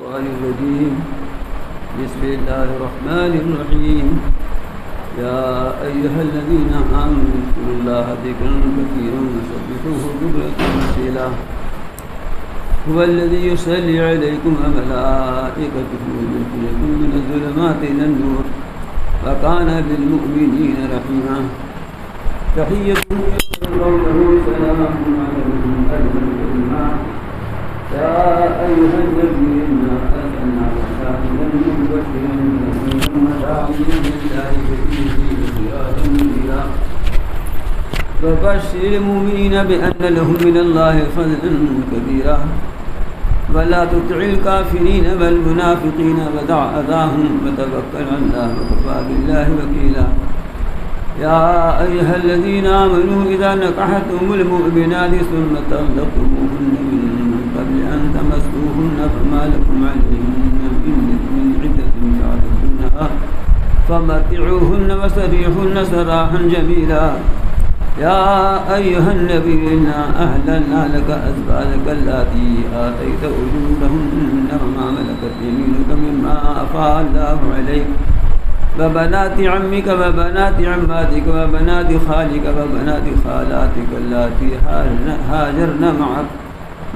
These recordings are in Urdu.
الشيطان الرجيم. بسم الله الرحمن الرحيم. يا أيها الذين آمنوا اذكروا الله ذكرا كثيرا وسبحوه بكرة وأصيلا. هو الذي يصلي عليكم وملائكته ليخرجكم من الظلمات إلى النور وكان بالمؤمنين رحيما. تحيتهم قوله سلام عليكم أهلا كريما. يا أيها النبي إنا أرسلناك شاهدا مبشرا ونذيرا وداعيا لله بإذنه وسراجا منيرا. وبشر المؤمنين بأن لهم من الله فضلا كبيرا. ولا تطع الكافرين والمنافقين ودع أذاهم وتوكل على الله وكفى بالله وكيلا. يا أيها الذين آمنوا إذا نكحتم المؤمنات ثم طلقتموهن من قبل أن تمسوهن فما لكم عليهن من عدة تعتدونها فمتعوهن وسرحوهن سراحا جميلا. يا أيها النبي إنا أهللنا لك أزواجك اللاتي آتيت أجورهن وما ملكت يمينك مما أفاء الله عليك وبنات عمك وبنات عماتك وبنات خالك وبنات خالاتك اللاتي هاجرن معك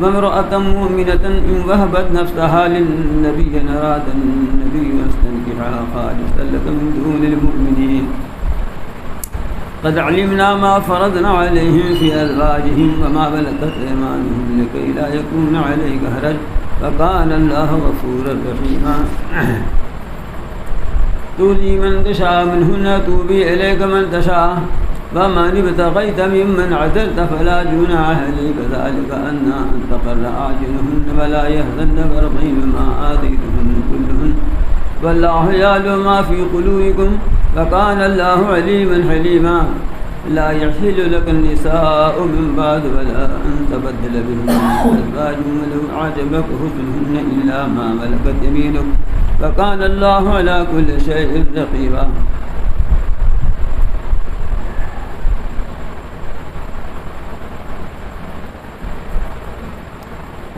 وامرأة مؤمنة إن وهبت نفسها للنبي إن أراد النبي يستنكحها خالصا لك من دون المؤمنين. قد علمنا ما فرضنا عليهم في أزواجهم وما ملكت أيمانهم لكي لا يكون عليك حرج وكان الله غفورا رحيما. تولي من تشاء منهن توبي إليك من تشاء ومن ابتغيت ممن عدلت فلا جناح عليك ذلك أن تقر أعينهن ولا يهزن ويرضين ما آتيتهن كلهن والله يعلم ما في قلوبكم وكان الله عليما حليما. لا يحل لك النساء من بعد ولا أن تبدل بهن أزواج ولو أعجبك حسنهن إلا ما ملكت يمينك وكان الله على كل شيء رقيبا.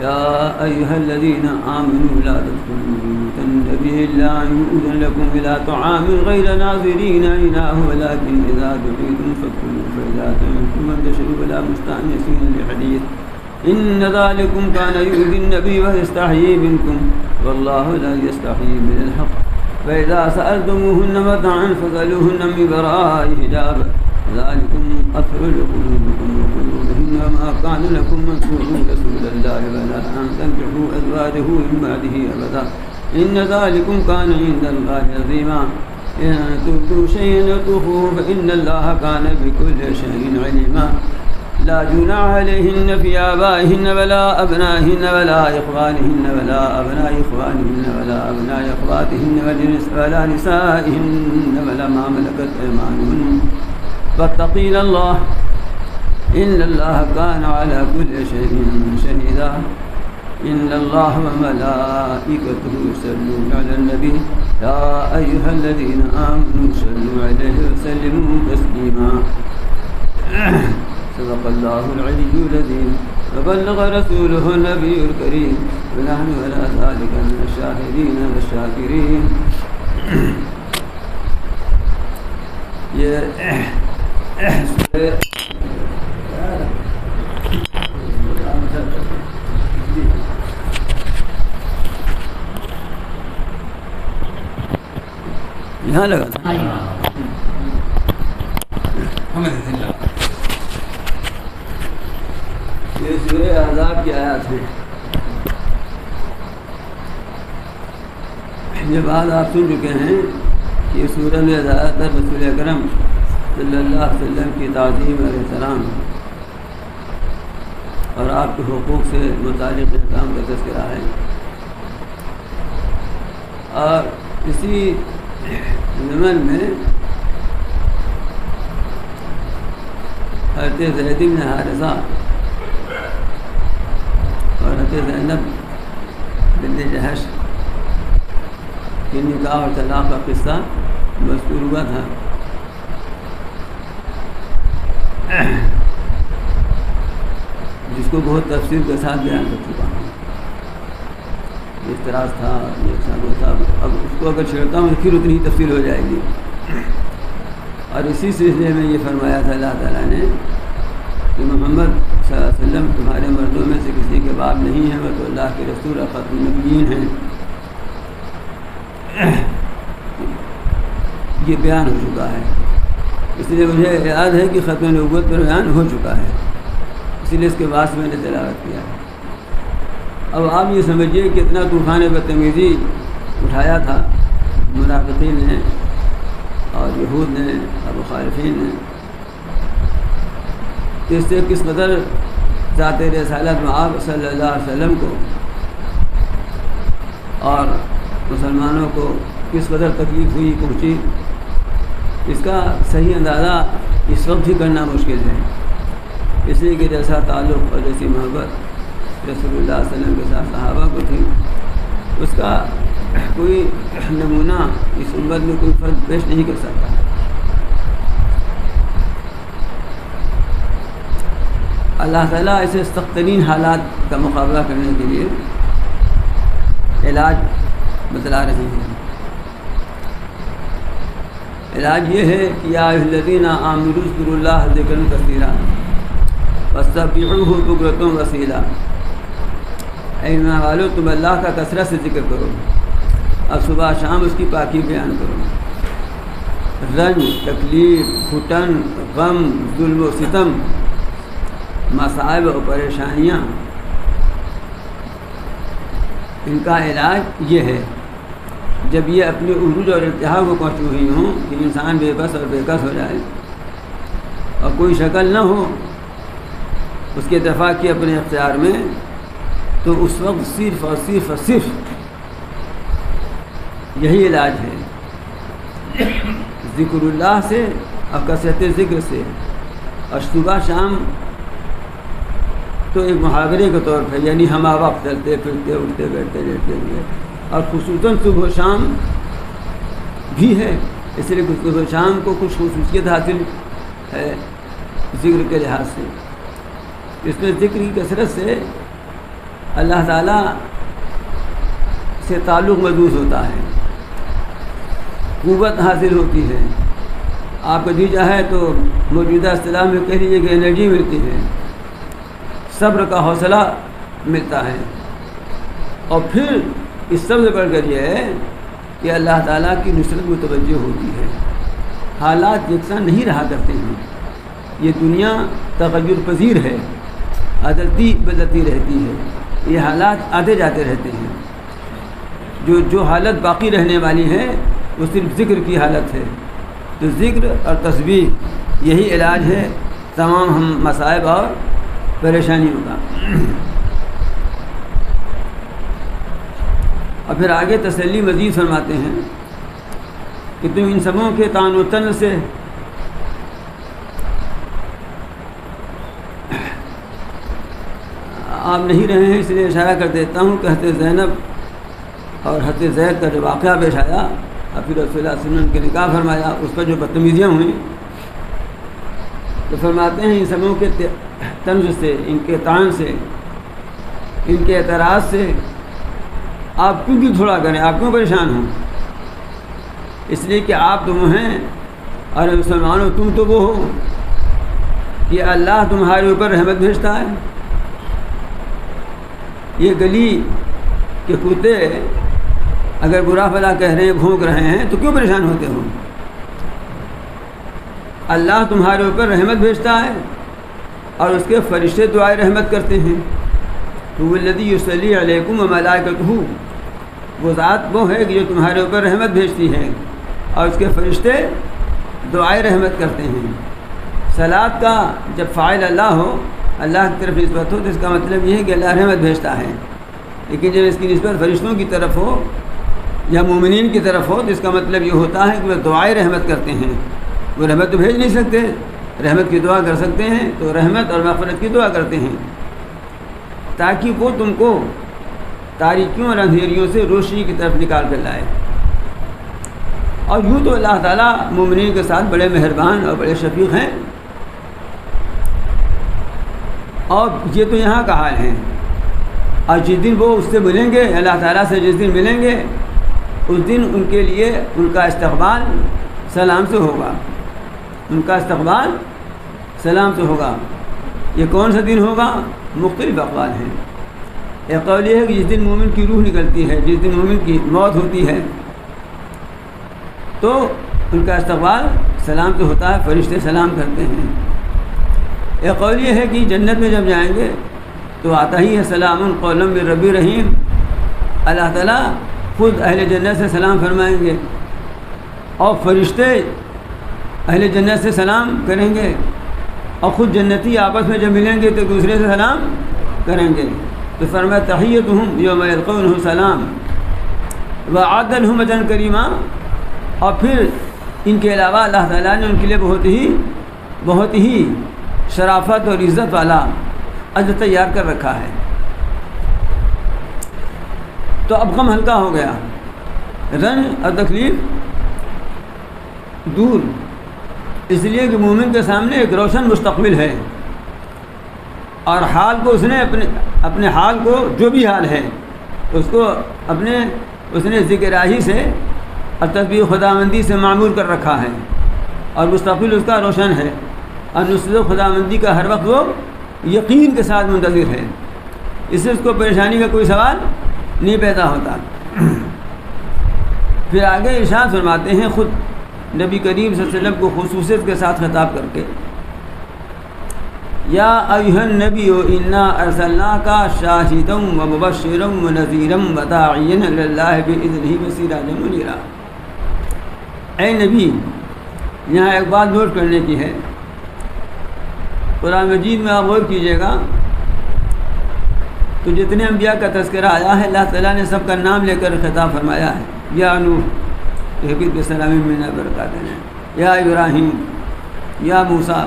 يا أيها الذين آمنوا لا تدخلوا بيوت النبي إلا أن يؤذن لكم إلى طعام غير ناظرين إناه ولكن إذا دعيتم فادخلوا فإذا طعمتم فانتشروا ولا مستأنسين لحديث إن ذلكم كان يؤذي النبي ويستحيي منكم والله لا يستحيي من الحق. فإذا سألتموهن متاعا فاسألوهن من وراء حجاب ذلكم أطهر لقلوبكم وقلوبهن وما كان لكم أن تؤذوا رسول الله ولا أن تنكحوا أزواجه من بعده أبدا إن ذلكم كان عند الله عظيما. إن تبدوا شيئا يتوفوه فإن الله كان بكل شيء عليما. لا جناح عليهن في آبائهن ولا أبنائهن ولا إخوانهن ولا أبناء إخوانهن ولا أبناء أخواتهن ولا نسائهن ولا ما ملكت أيمانهن واتقين الله إن الله كان على كل شيء شهيدا. إن الله وملائكته يصلون على النبي يا أيها الذين آمنوا صلوا عليه وسلموا تسليما. صدق الله العلي العظيم وبلغ رسوله النبي الكريم ونحن على ذلك من الشاهدين والشاكرين. یہاں لگا تھا یہ سورہ احزاب کی آیات ہے. یہ بات آپ سن چکے ہیں کہ یہ سورہ میں زیادہ تر رسول اکرم صلی اللہ علیہ وسلم کی تعظیم اور احترام اور آپ کے حقوق سے متعلق احکام کا تذکرہ ہے. اور اسی ضمن میں حضرت زید بن حارثہ اور حضرت زینب بنت جحش کی نکاح اور طلاق کا قصہ مذکور ہوا تھا. جس کو بہت تفصیل کے ساتھ بیان کر چکا ہوں. اعتراض تھا، یہ سب وہ تھا. اب اس کو اگر چھیڑتا ہوں پھر اتنی ہی تفصیل ہو جائے گی. اور اسی سلسلے میں یہ فرمایا تھا اللہ تعالیٰ نے کہ محمد صلی اللہ علیہ وسلم تمہارے مردوں میں سے کسی کے باپ نہیں ہیں، وہ تو اللہ کے رسول اور ختم النبیین ہیں. یہ بیان ہو چکا ہے، اس لیے مجھے یاد ہے کہ ختم نبوت پر بیان ہو چکا ہے، اسی لیے اس کے بعد میں نے تلاوت کیا ہے. اب آپ یہ سمجھیے کہ اتنا طوفان بدتمیزی اٹھایا تھا منافقین نے اور یہود نے اور مخالفین نے، کہ اس سے کس قدر ذات رسالت مآب صلی اللہ علیہ وسلم کو اور مسلمانوں کو کس قدر تکلیف ہوئی پہنچی، اس کا صحیح اندازہ اس وقت ہی کرنا مشکل ہے. اس لیے کہ جیسا تعلق اور جیسی محبت رسول اللہ صلی اللہ علیہ وسلم کے ساتھ صحابہ کو تھی، اس کا کوئی نمونہ اس امت میں کوئی فرق پیش نہیں کر سکتا. اللہ تعالیٰ ایسے سخت ترین حالات کا مقابلہ کرنے کے لیے علاج بتلا رہے ہیں. علاج یہ ہے کہ یا ایھا الذین آمنوا اذکروا اللہ ذکرا کثیرا وسبحوہ بکرۃ وصیلا. اے ایمان والو، تم اللہ کا کثرت سے ذکر کرو اور صبح شام اس کی پاکی بیان کرو. رنج، تکلیف، گھٹن، غم، ظلم و ستم، مصائب و پریشانیاں، ان کا علاج یہ ہے. جب یہ اپنے عروج اور ارتحا کو پہنچی ہوئی ہوں کہ انسان بے بس اور بے کس ہو جائے اور کوئی شکل نہ ہو اس کے دفاع کی اپنے اختیار میں، تو اس وقت صرف اور صرف اور صرف یہی علاج ہے، ذکر اللہ سے اور کثرت ذکر سے. اور صبح شام تو ایک محاورے کے طور پر، یعنی ہم وقت چلتے پھرتے اٹھتے بیٹھتے لیٹتے ہوئے، اور خصوصاً صبح و شام بھی ہے. اس لیے صبح و شام کو کچھ خصوصیت حاصل ہے ذکر کے لحاظ سے. اس میں ذکر کی کثرت سے اللہ تعالیٰ سے تعلق محسوس ہوتا ہے، قوت حاصل ہوتی ہے. آپ کو دی چاہے تو موجودہ اصطلاح میں کہہ لیجیے کہ انرجی ملتی ہے، صبر کا حوصلہ ملتا ہے. اور پھر اس سب سے بڑھ کر یہ ہے کہ اللہ تعالیٰ کی نصرت متوجہ ہوتی ہے. حالات یکساں نہیں رہا کرتے ہیں، یہ دنیا تغیر پذیر ہے، عدلتی بدلتی رہتی ہے. یہ حالات آتے جاتے رہتے ہیں. جو حالت باقی رہنے والی ہے وہ صرف ذکر کی حالت ہے. تو ذکر اور تسبیح یہی علاج ہے تمام ہم مصائب اور پریشانیوں کا. اور پھر آگے تسلی مزید فرماتے ہیں کہ تم ان سبوں کے تان و تن سے آپ نہیں رہے ہیں. اس لیے اشارہ کر دیتا ہوں کہ حضرت زینب اور حضرت زید کا جو واقعہ پیش آیا اور پھر رسول اللہ صلی اللہ علیہ وسلم کے نکاح فرمایا، اس پر جو بدتمیزیاں ہوئیں، تو فرماتے ہیں ان سبوں کے طنز سے، ان کے طعن سے، ان کے اعتراض سے آپ کیوں تھوڑا کریں، آپ کیوں پریشان ہوں؟ اس لیے کہ آپ تم ہیں اور مسلمانوں تم تو وہ ہو کہ اللہ تمہارے اوپر رحمت بھیجتا ہے. یہ گلی کے کتے اگر برا بھلا کہہ رہے ہیں، بھونک رہے ہیں، تو کیوں پریشان ہوتے ہو؟ اللہ تمہارے اوپر رحمت بھیجتا ہے اور اس کے فرشتے دعائے رحمت کرتے ہیں. تو الذی یصلی علیکم وملائکتہ، وہ ذات وہ ہے کہ جو تمہارے اوپر رحمت بھیجتی ہے اور اس کے فرشتے دعائے رحمت کرتے ہیں. صلاۃ کا جب فاعل اللہ ہو، اللہ کی طرف نسبت ہو، تو اس کا مطلب یہ ہے کہ اللہ رحمت بھیجتا ہے. لیکن جب اس کی نسبت فرشتوں کی طرف ہو یا مومنین کی طرف ہو، تو اس کا مطلب یہ ہوتا ہے کہ وہ دعائے رحمت کرتے ہیں. وہ رحمت تو بھیج نہیں سکتے، رحمت کی دعا کر سکتے ہیں، تو رحمت اور مغفرت کی دعا کرتے ہیں تاکہ وہ تم کو تاریکیوں اور اندھیریوں سے روشنی کی طرف نکال کر لائے. اور یوں تو اللہ تعالیٰ مومنین کے ساتھ بڑے مہربان اور بڑے شفیق ہیں. اور یہ تو یہاں کا حال ہے. اور جس دن وہ اس سے ملیں گے، اللہ تعالیٰ سے جس دن ملیں گے، اس دن ان کے لیے ان کا استقبال سلام سے ہوگا، ان کا استقبال سلام سے ہوگا۔ یہ کون سا دن ہوگا؟ مختلف اقوال ہیں۔ ایک قول یہ ہے کہ جس دن مومن کی روح نکلتی ہے، جس دن مومن کی موت ہوتی ہے، تو ان کا استقبال سلام سے ہوتا ہے، فرشتے سلام کرتے ہیں۔ ایک قول یہ ہے کہ جنت میں جب جائیں گے تو آتا ہی ہے سلام قولا من رب رحیم، اللہ تعالیٰ خود اہل جنت سے سلام فرمائیں گے اور فرشتے اہل جنت سے سلام کریں گے، اور خود جنتی آپس میں جب ملیں گے تو دوسرے سے سلام کریں گے۔ تو فرمایا تحیتہم یوم یلقونہ سلام وأعد لہم اجرا کریما، اور پھر ان کے علاوہ اللہ تعالیٰ نے ان کے لیے بہت ہی شرافت اور عزت والا اجر تیار کر رکھا ہے۔ تو اب غم ہلکا ہو گیا، رنج اور تکلیف دور، اس لیے کہ مومن کے سامنے ایک روشن مستقبل ہے، اور حال کو اس نے اپنے حال کو جو بھی حال ہے اس نے ذکر الہی سے اور تسبیح خداوندی سے معمور کر رکھا ہے، اور مستقبل اس کا روشن ہے، اور نصرت خداوندی کا ہر وقت وہ یقین کے ساتھ منتظر ہے، اس سے اس کو پریشانی کا کوئی سوال نہیں پیدا ہوتا۔ پھر آگے ارشاد فرماتے ہیں خود نبی کریم صلی اللہ علیہ وسلم کو خصوصیت کے ساتھ خطاب کر کے، یا ایھا النبی انا ارسلناک شاہدا ومبشرا ونذیرا وداعیا الی اللہ باذنہ وسراجا منیرا۔ اے نبی، یہاں ایک بات نوٹ کرنے کی ہے، قرآن مجید میں آپ غور کیجیے گا تو جتنے انبیاء کا تذکرہ آیا ہے اللہ تعالیٰ نے سب کا نام لے کر خطاب فرمایا ہے۔ یا نوح اہبط بسلام منا برکاتہ، یا ابراہیم، یا موسیٰ،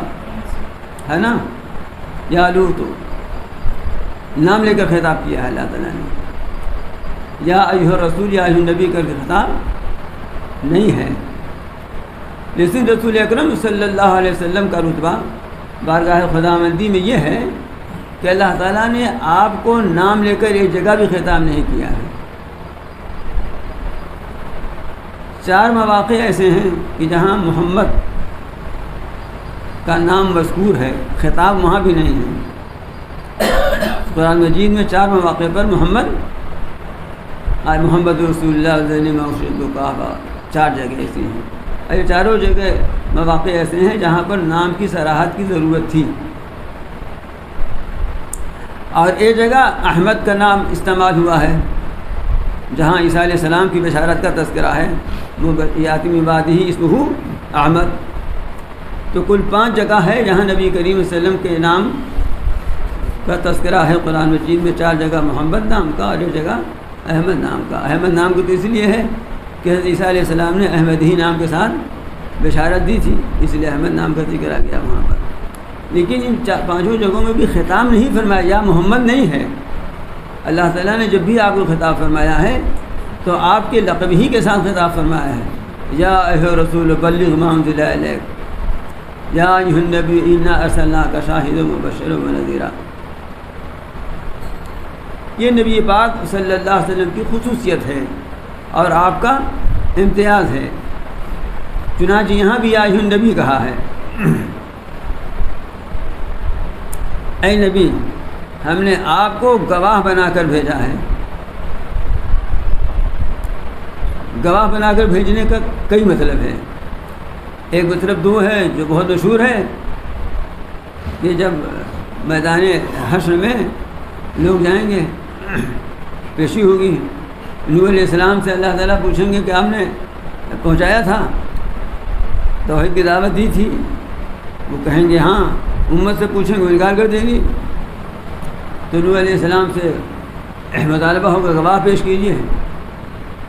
ہے نا، یا لوط، نام لے کر خطاب کیا ہے اللہ تعالیٰ نے۔ یا ایھا الرسول، یا ایھا النبی کر کے خطاب نہیں ہے، لیکن رسول اکرم صلی اللہ علیہ وسلم کا رتبہ بارگاہ خداوندی میں یہ ہے کہ اللہ تعالیٰ نے آپ کو نام لے کر ایک جگہ بھی خطاب نہیں کیا ہے۔ 4 مواقع ایسے ہیں کہ جہاں محمد کا نام مذکور ہے، خطاب وہاں بھی نہیں ہے۔ قرآن مجید میں 4 مواقع پر محمد رسول اللہ ذی موصد کعبہ، 4 جگہ ایسی ہیں، اور یہ چاروں جگہ مواقع ایسے ہیں جہاں پر نام کی صراحت کی ضرورت تھی۔ اور ایک جگہ احمد کا نام استعمال ہوا ہے، جہاں عیسیٰ علیہ السلام کی بشارت کا تذکرہ ہے، یاتی من بعدہ اسمہ احمد۔ تو کل 5 جگہ ہے جہاں نبی کریم صلی اللہ علیہ وسلم کے نام کا تذکرہ ہے قرآن مجید میں، 4 جگہ محمد نام کا اور ایک جگہ احمد نام کا۔ احمد نام کو تو اس لیے ہے کہ حضرت عیسیٰ علیہ السلام نے احمد ہی نام کے ساتھ بشارت دی تھی، اس لیے احمد نام کا ذکر آ گیا وہاں پر۔ لیکن ان 5 جگہوں میں بھی خطاب نہیں فرمایا، یا محمد نہیں ہے۔ اللہ تعالیٰ نے جب بھی آپ کو خطاب فرمایا ہے تو آپ کے لقب ہی کے ساتھ خطاب فرمایا ہے، یا ایھا الرسول بلغ ما انزل الیک، یا ایھا النبی انا ارسلناک شاہدا ومبشرا ونذیرا۔ یہ نبی پاک صلی اللہ علیہ وسلم کی خصوصیت ہے اور آپ کا امتیاز ہے، چنانچہ یہاں بھی یا ایھا النبی کہا ہے۔ اے نبی، ہم نے آپ کو گواہ بنا کر بھیجا ہے۔ گواہ بنا کر بھیجنے کا کئی مطلب ہے، ایک مطلب 2 ہے جو بہت مشہور ہے کہ جب میدان حشر میں لوگ جائیں گے، پیشی ہوگی، نوح علیہ السلام سے اللہ تعالیٰ پوچھیں گے کہ آپ نے پہنچایا تھا، توحید کی دعوت دی تھی، وہ کہیں گے ہاں، امت سے پوچھیں گے وہ انکار کر دیں گی، تو نوح علیہ السلام سے مطالبہ ہوگا گواہ پیش کیجیے،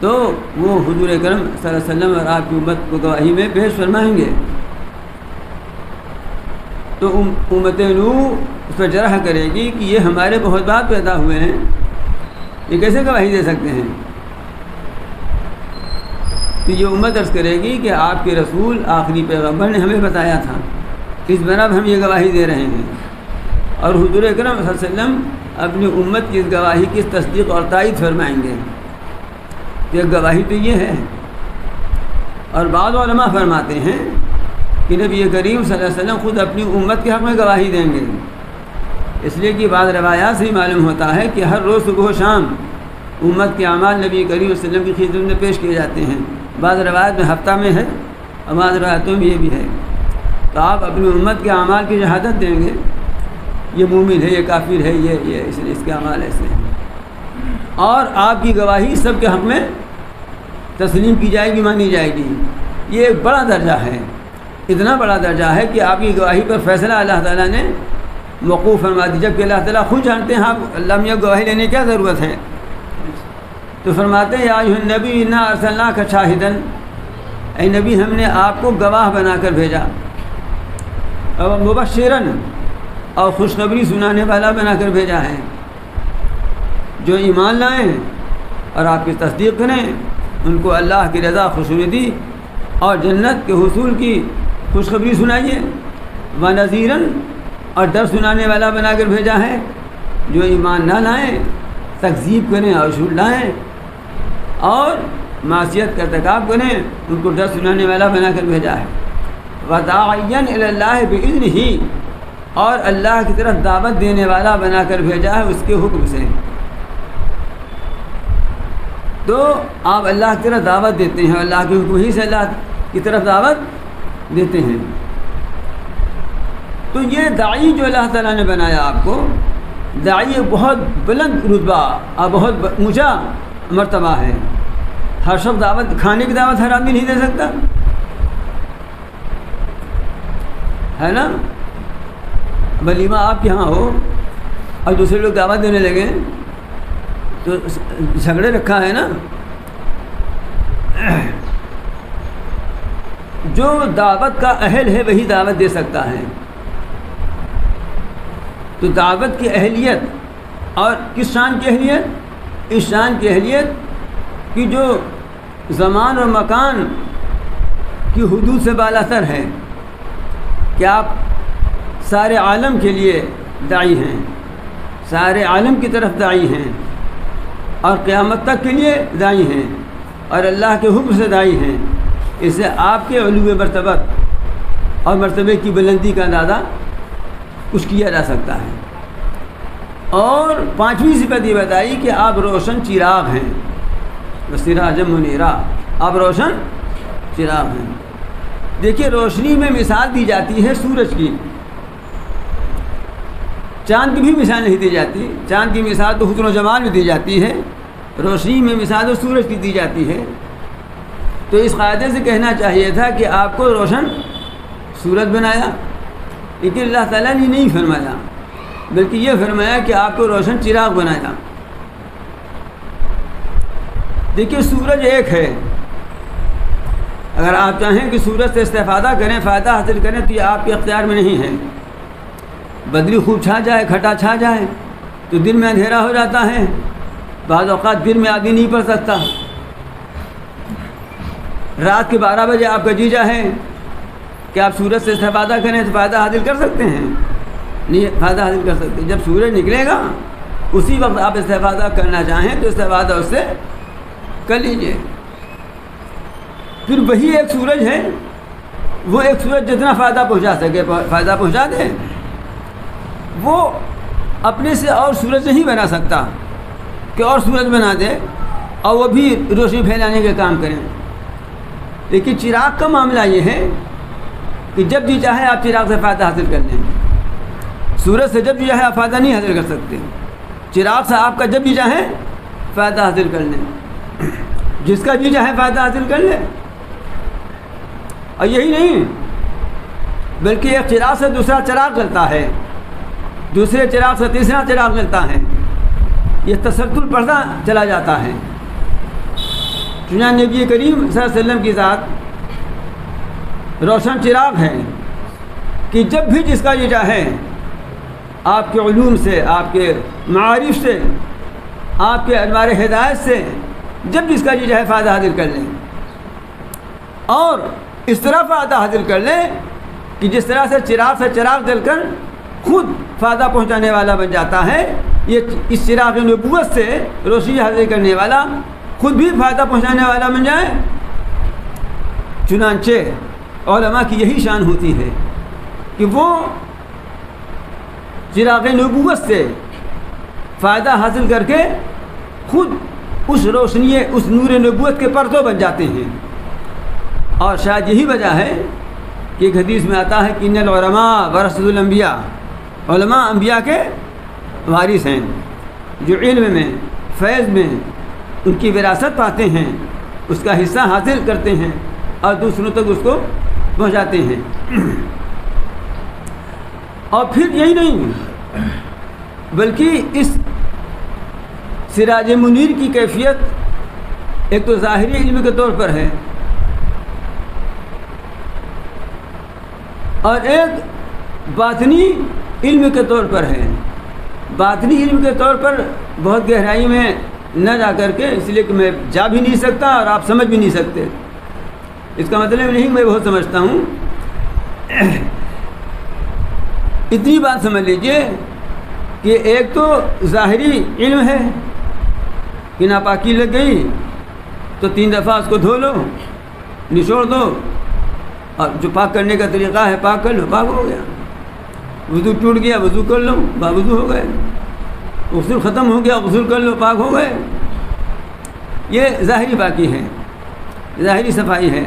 تو وہ حضور اکرم صلی اللہ علیہ وسلم اور آپ کی امت کو گواہی میں پیش فرمائیں گے۔ تو امت نوح اس پر جرح کرے گی کہ یہ ہمارے بہت بعد پیدا ہوئے ہیں، یہ کیسے گواہی دے سکتے ہیں؟ تو یہ امت عرض کرے گی کہ آپ کے رسول آخری پیغمبر نے ہمیں بتایا تھا، اس بنا ہم یہ گواہی دے رہے ہیں، اور حضور اکرم صلی اللہ علیہ وسلم اپنی امت کی اس گواہی کی تصدیق اور تائید فرمائیں گے. یہ گواہی تو یہ ہے. اور بعض علماء فرماتے ہیں کہ نبی کریم صلی اللہ علیہ وسلم خود اپنی امت کے حق میں گواہی دیں گے، اس لیے کہ بعض روایات سے ہی معلوم ہوتا ہے کہ ہر روز صبح و شام امت کے اعمال نبی کریم صلی اللہ علیہ وسلم کی خدمت میں پیش کیے جاتے ہیں. بعض روایت میں ہفتہ میں ہے اور بعض روایتوں میں یہ بھی ہے. تو آپ اپنی امت کے اعمال کی شہادت دیں گے، یہ مومن ہے، یہ کافر ہے، یہ اس کے اعمال ایسے ہیں، اور آپ کی گواہی سب کے حق میں تسلیم کی جائے گی، مانی جائے گی. یہ ایک بڑا درجہ ہے، اتنا بڑا درجہ ہے کہ آپ کی گواہی پر فیصلہ اللہ تعالیٰ نے موقوف فرما دی، جبکہ اللہ تعالیٰ خود جانتے ہیں آپ اللہ میں گواہی لینے کی کیا ضرورت ہے. تو فرماتے ہیں یا ایھا النبی انا ارسلناک شاہدا، اے نبی ہم نے آپ کو گواہ بنا کر بھیجا، اور مبشرا، اور خوشخبری سنانے والا بنا کر بھیجا ہے. جو ایمان لائیں اور آپ کی تصدیق کریں ان کو اللہ کی رضا خوشنودی اور جنت کے حصول کی خوشخبری سنائیے. ونذیرا، اور ڈر سنانے والا بنا کر بھیجا ہے. جو ایمان نہ لائیں، تکذیب کریں اور جھوٹ لائیں اور معصیت کا ارتکاب کریں، ان کو ڈر سنانے والا بنا کر بھیجا ہے. وداعیا الی اللہ باذنہ، اور اللہ کی طرف دعوت دینے والا بنا کر بھیجا ہے اس کے حکم سے. تو آپ اللہ کی طرف دعوت دیتے ہیں، اللہ کے حکم ہی سے اللہ کی طرف دعوت دیتے ہیں. تو یہ داعی جو اللہ تعالیٰ نے بنایا آپ کو، داعی ایک بہت بلند رتبہ اور بہت اونچا مرتبہ ہے. ہر شخص دعوت، کھانے کی دعوت ہر آدمی نہیں دے سکتا ہے نا. ولیمہ آپ کے ہاں ہو اور دوسرے لوگ دعوت دینے لگے تو جھگڑے رکھا ہے نا. جو دعوت کا اہل ہے وہی دعوت دے سکتا ہے. تو دعوت کی اہلیت، اور کس شان کی اہلیت؟ اس شان کی اہلیت کہ جو زمان اور مکان کی حدود سے بالا تر ہے، کہ آپ سارے عالم کے لیے داعی ہیں، سارے عالم کی طرف داعی ہیں، اور قیامت تک کے لیے داعی ہیں، اور اللہ کے حکم سے داعی ہیں. اس سے آپ کے علو مرتبت اور مرتبے کی بلندی کا اندازہ کچھ کیا جا سکتا ہے. اور پانچویں صفت یہ بتائی کہ آپ روشن چراغ ہیں. وسراجا منیرا، آپ روشن چراغ ہیں. دیکھیے روشنی میں مثال دی جاتی ہے سورج کی، چاند کی بھی مثال نہیں دی جاتی. چاند کی مثال تو حسن و جمال میں دی جاتی ہے، روشنی میں مثال تو سورج کی دی جاتی ہے. تو اس قاعدے سے کہنا چاہیے تھا کہ آپ کو روشن سورج بنایا، لیکن اللہ تعالیٰ نے نہیں فرمایا، بلکہ یہ فرمایا کہ آپ کو روشن چراغ بنایا. دیکھیے سورج ایک ہے، اگر آپ چاہیں کہ سورج سے استفادہ کریں، فائدہ حاصل کریں، تو یہ آپ کے اختیار میں نہیں ہے. بدری خوب چھا جائے، کھٹا چھا جائے تو دن میں اندھیرا ہو جاتا ہے. بعض اوقات دن میں آدمی نہیں پڑھ سکتا. رات کے 12 بجے آپ کا جی چاہے کہ آپ سورج سے استفادہ کریں تو فائدہ حاصل کر سکتے ہیں؟ نہیں فائدہ حاصل کر سکتے. جب سورج نکلے گا اسی وقت آپ استفادہ کرنا چاہیں تو استفادہ اس سے کر لیجیے. پھر وہی ایک سورج ہے، وہ ایک سورج جتنا فائدہ پہنچا سکے فائدہ پہنچا دے. وہ اپنے سے اور سورج نہیں بنا سکتا کہ اور سورج بنا دے اور وہ بھی روشنی پھیلانے کے کام کریں. لیکن چراغ کا معاملہ یہ ہے کہ جب بھی چاہے آپ چراغ سے فائدہ حاصل کر لیں. سورج سے جب بھی چاہے آپ فائدہ نہیں حاصل کر سکتے. چراغ سے آپ کا جب بھی چاہے فائدہ حاصل کر لیں، جس کا بھی چاہے فائدہ حاصل کر لیں. اور یہی نہیں بلکہ ایک چراغ سے دوسرا چراغ جلتا ہے، دوسرے چراغ سے تیسرا چراغ جلتا ہے. یہ تسلسل بڑھتا چلا جاتا ہے. چنانچہ نبی کریم صلی اللہ علیہ وسلم کی ذات روشن چراغ ہے کہ جب بھی جس کا یہ چاہے آپ کے علوم سے، آپ کے معارف سے، آپ کے انوار ہدایت سے جب جس کا یہ چاہے فائدہ حاصل کر لیں. اور اس طرح فائدہ حاصل کر لیں کہ جس طرح سے چراغ جل کر خود فائدہ پہنچانے والا بن جاتا ہے، یہ اس چراغ نبوت سے روشنی حاصل کرنے والا خود بھی فائدہ پہنچانے والا بن جائے۔ چنانچہ علماء کی یہی شان ہوتی ہے کہ وہ چراغ نبوت سے فائدہ حاصل کر کے خود اس روشنی اس نور نبوت کے پرتو بن جاتے ہیں۔ اور شاید یہی وجہ ہے کہ ایک حدیث میں آتا ہے کہ ان العلماء ورثۃ الانبیاء، علماء انبیاء کے وارث ہیں، جو علم میں فیض میں ان کی وراثت پاتے ہیں، اس کا حصہ حاصل کرتے ہیں اور دوسروں تک اس کو پہنچاتے ہیں۔ اور پھر یہی نہیں بلکہ اس سراج منیر کی کیفیت ایک تو ظاہری علم کے طور پر ہے اور ایک باطنی علم کے طور پر ہے۔ باطنی علم کے طور پر بہت گہرائی میں نہ جا کر کے، اس لیے کہ میں جا بھی نہیں سکتا اور آپ سمجھ بھی نہیں سکتے، اس کا مطلب نہیں میں بہت سمجھتا ہوں۔ اتنی بات سمجھ لیجئے کہ ایک تو ظاہری علم ہے کہ ناپاکی لگ گئی تو 3 دفعہ اس کو دھو لو، نچوڑ دو، اور جو پاک کرنے کا طریقہ ہے پاک کر لو، پاک ہو گیا۔ وضو ٹوٹ گیا، وضو کر لو، باوضو ہو گئے۔ غسل ختم ہو گیا، غسل کر لو، پاک ہو گئے۔ یہ ظاہری پاکی ہے، ظاہری صفائی ہے،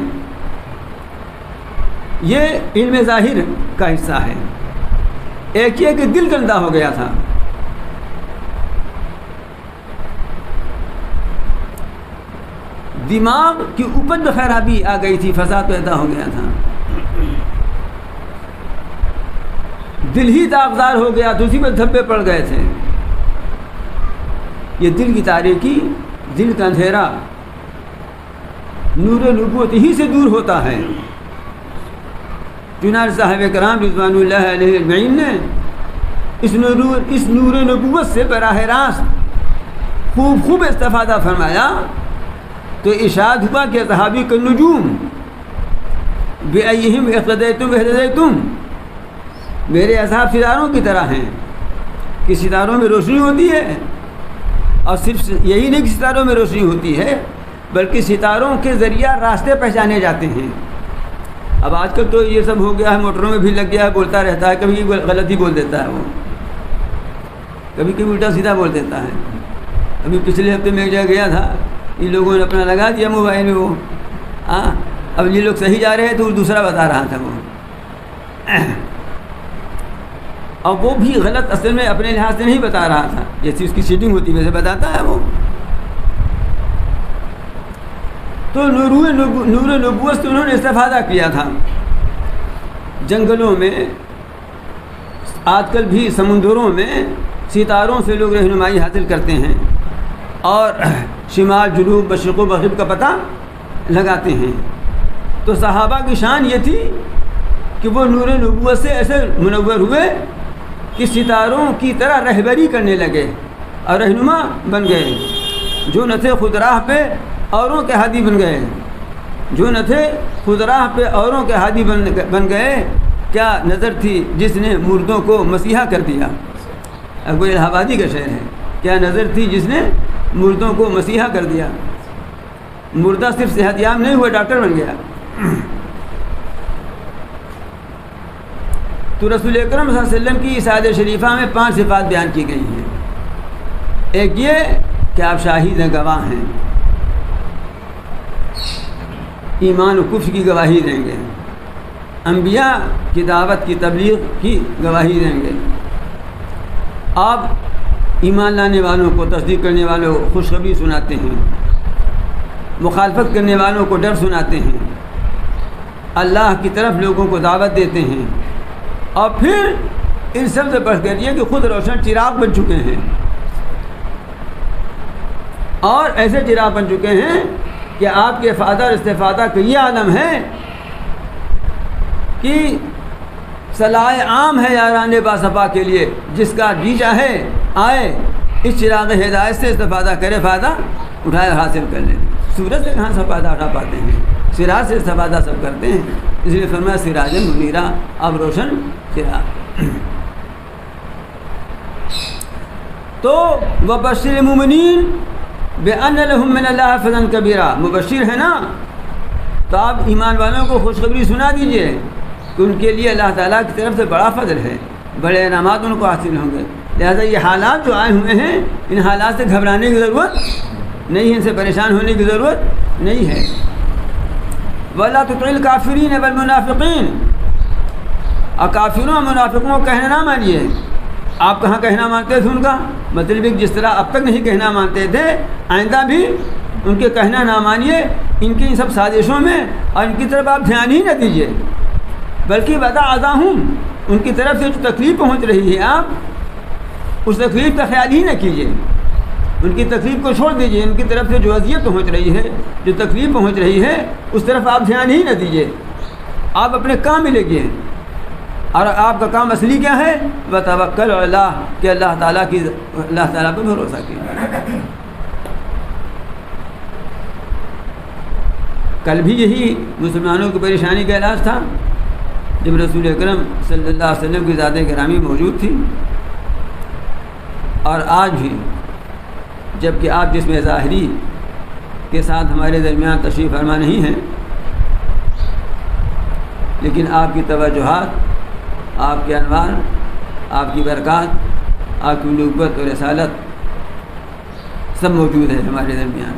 یہ علم ظاہر کا حصہ ہے۔ ایک یہ کہ دل گندہ ہو گیا تھا، دماغ کی اوپر میں خرابی آ گئی تھی، فساد پیدا ہو گیا تھا، دل ہی داغدار ہو گیا تو اسی میں دھبے پڑ گئے تھے۔ یہ دل کی تاریکی، دل کا اندھیرا نور نبوت ہی سے دور ہوتا ہے۔ چنانچہ صاحب کرام رضوان اللہ علیہ اجمعین نے اس نور نبوت سے براہ راست خوب استفادہ فرمایا، تو ارشاد ہوا کہ اصحابی کالنجوم بأیہم اقتدیتم اہتدیتم، میرے اصحاب ستاروں کی طرح ہیں کہ ستاروں میں روشنی ہوتی ہے، اور صرف یہی نہیں کہ ستاروں میں روشنی ہوتی ہے بلکہ ستاروں کے ذریعہ راستے پہچانے جاتے ہیں۔ اب آج کل تو یہ سب ہو گیا ہے، موٹروں میں بھی لگ گیا ہے، بولتا رہتا ہے، کبھی غلط ہی بول دیتا ہے، وہ کبھی کبھی الٹا سیدھا بول دیتا ہے۔ ابھی پچھلے ہفتے میں ایک جگہ گیا تھا، ان لوگوں نے اپنا لگا دیا موبائل میں، وہ اب یہ لوگ صحیح جا رہے تھے، وہ دوسرا بتا رہا تھا وہ، اور وہ بھی غلط اصل میں اپنے لحاظ سے نہیں بتا رہا تھا، جیسی اس کی سیٹنگ ہوتی ویسے بتاتا ہے وہ۔ تو نور نبوت سے انہوں نے استفادہ کیا تھا۔ جنگلوں میں، آج کل بھی سمندروں میں ستاروں سے لوگ رہنمائی حاصل کرتے ہیں اور شمال جنوب مشرق و مغرب کا پتہ لگاتے ہیں۔ تو صحابہ کی شان یہ تھی کہ وہ نور نبوت سے ایسے منور ہوئے کہ ستاروں کی طرح رہبری کرنے لگے اور رہنما بن گئے، جو نہ تھے خود راہ پہ اوروں کے ہادی بن گئے، جو نہ تھے خود راہ پہ اوروں کے ہادی بن گئے۔ کیا نظر تھی جس نے مردوں کو مسیحا کر دیا، اب وہ الہ آبادی کا شعر ہے، کیا نظر تھی جس نے مردوں کو مسیحا کر دیا، مردہ صرف صحت یاب نہیں ہوا، ڈاکٹر بن گیا۔ تو رسول اکرم صلی اللہ علیہ وسلم کی اس آیت شریفہ میں 5 صفات بیان کی گئی ہیں۔ ایک یہ کہ آپ شاہد ہیں، گواہ ہیں، ایمان و کفر کی گواہی دیں گے، انبیاء کی دعوت کی تبلیغ کی گواہی دیں گے، آپ ایمان لانے والوں کو، تصدیق کرنے والوں کو خوشخبری سناتے ہیں، مخالفت کرنے والوں کو ڈر سناتے ہیں، اللہ کی طرف لوگوں کو دعوت دیتے ہیں، اور پھر ان سب سے بڑھ کر یہ کہ خود روشن چراغ بن چکے ہیں، اور ایسے چراغ بن چکے ہیں کہ آپ کے افادہ اور استفادہ کا یہ عالم ہے کہ صلاح عام ہے یاران باصفا کے لیے، جس کا جی چاہے آئے اس چراغ ہدایت سے استفادہ کرے، فائدہ اٹھائے حاصل کر لیں۔ سورج سے کہاں سے فائدہ اٹھا پاتے ہیں، سراج سے استفادہ سب کرتے ہیں، اس لیے فرمایا سراج منیرہ، اب روشن چراغ۔ تو وبشر المؤمنین بأن لهم من اللہ فضلا کبیرا، مبشر ہے نا، تو آپ ایمان والوں کو خوشخبری سنا دیجئے کہ ان کے لیے اللہ تعالیٰ کی طرف سے بڑا فضل ہے، بڑے انعامات ان کو حاصل ہوں گے۔ لہذا یہ حالات جو آئے ہوئے ہیں، ان حالات سے گھبرانے کی ضرورت نہیں ہے، ان سے پریشان ہونے کی ضرورت نہیں ہے۔ وَلَا تُطِعِ الْكَافِرِينَ وَالْمُنَافِقِينَ، اور کافروں اور منافقوں کو کہنا نہ مانیے۔ آپ کہاں کہنا مانتے تھے ان کا؟ مطلب جس طرح اب تک نہیں کہنا مانتے تھے، آئندہ بھی ان کے کہنا نہ مانیے، ان کی ان سب سازشوں میں، اور ان کی طرف آپ دھیان ہی نہ دیجیے، بلکہ وَدَعَذَاهُمْ، ان کی طرف سے جو تکلیف پہنچ رہی ہے آپ اس تکلیف کا خیال ہی نہ کیجیے، ان کی تکلیف کو چھوڑ دیجیے، ان کی طرف سے جو اذیت پہنچ رہی ہے، جو تکلیف پہنچ رہی ہے، اس طرف آپ دھیان ہی نہ دیجیے، آپ اپنے کام میں لگیے۔ اور آپ کا کام اصلی کیا ہے؟ وَتَوَكَّلْ عَلَى اللَّهِ، کہ اللہ تعالیٰ پر بھروسہ کیجیے۔ کل بھی یہی مسلمانوں کی پریشانی کا علاج تھا، جب رسول اکرم صلی اللہ علیہ وسلم کی ذات گرامی موجود تھی، اور آج بھی جب کہ آپ جسم ظاہری کے ساتھ ہمارے درمیان تشریف فرما نہیں ہیں، لیکن آپ کی توجہات، آپ کے انوار، آپ کی برکات، آپ کی نبوت اور رسالت سب موجود ہے ہمارے درمیان۔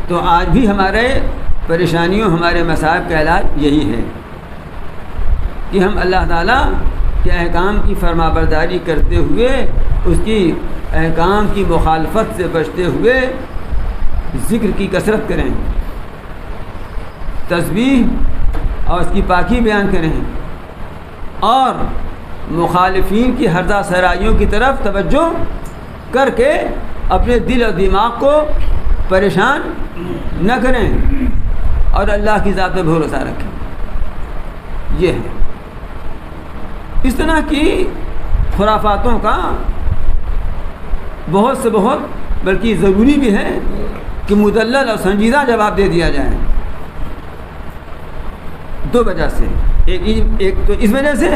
تو آج بھی ہمارے پریشانیوں، ہمارے مصائب کا علاج یہی ہے کہ ہم اللہ تعالیٰ کے احکام کی فرما برداری کرتے ہوئے، اس کی احکام کی مخالفت سے بچتے ہوئے ذکر کی کثرت کریں، تسبیح اور اس کی پاکی بیان کریں، اور مخالفین کی ہردہ سرائیوں کی طرف توجہ کر کے اپنے دل اور دماغ کو پریشان نہ کریں، اور اللہ کی ذات پہ بھروسہ رکھیں۔ یہ ہے اس طرح کی خرافاتوں کا بہت سے بہت، بلکہ ضروری بھی ہے کہ مدلل اور سنجیدہ جواب دے دیا جائے، دو وجہ سے۔ ایک تو اس وجہ سے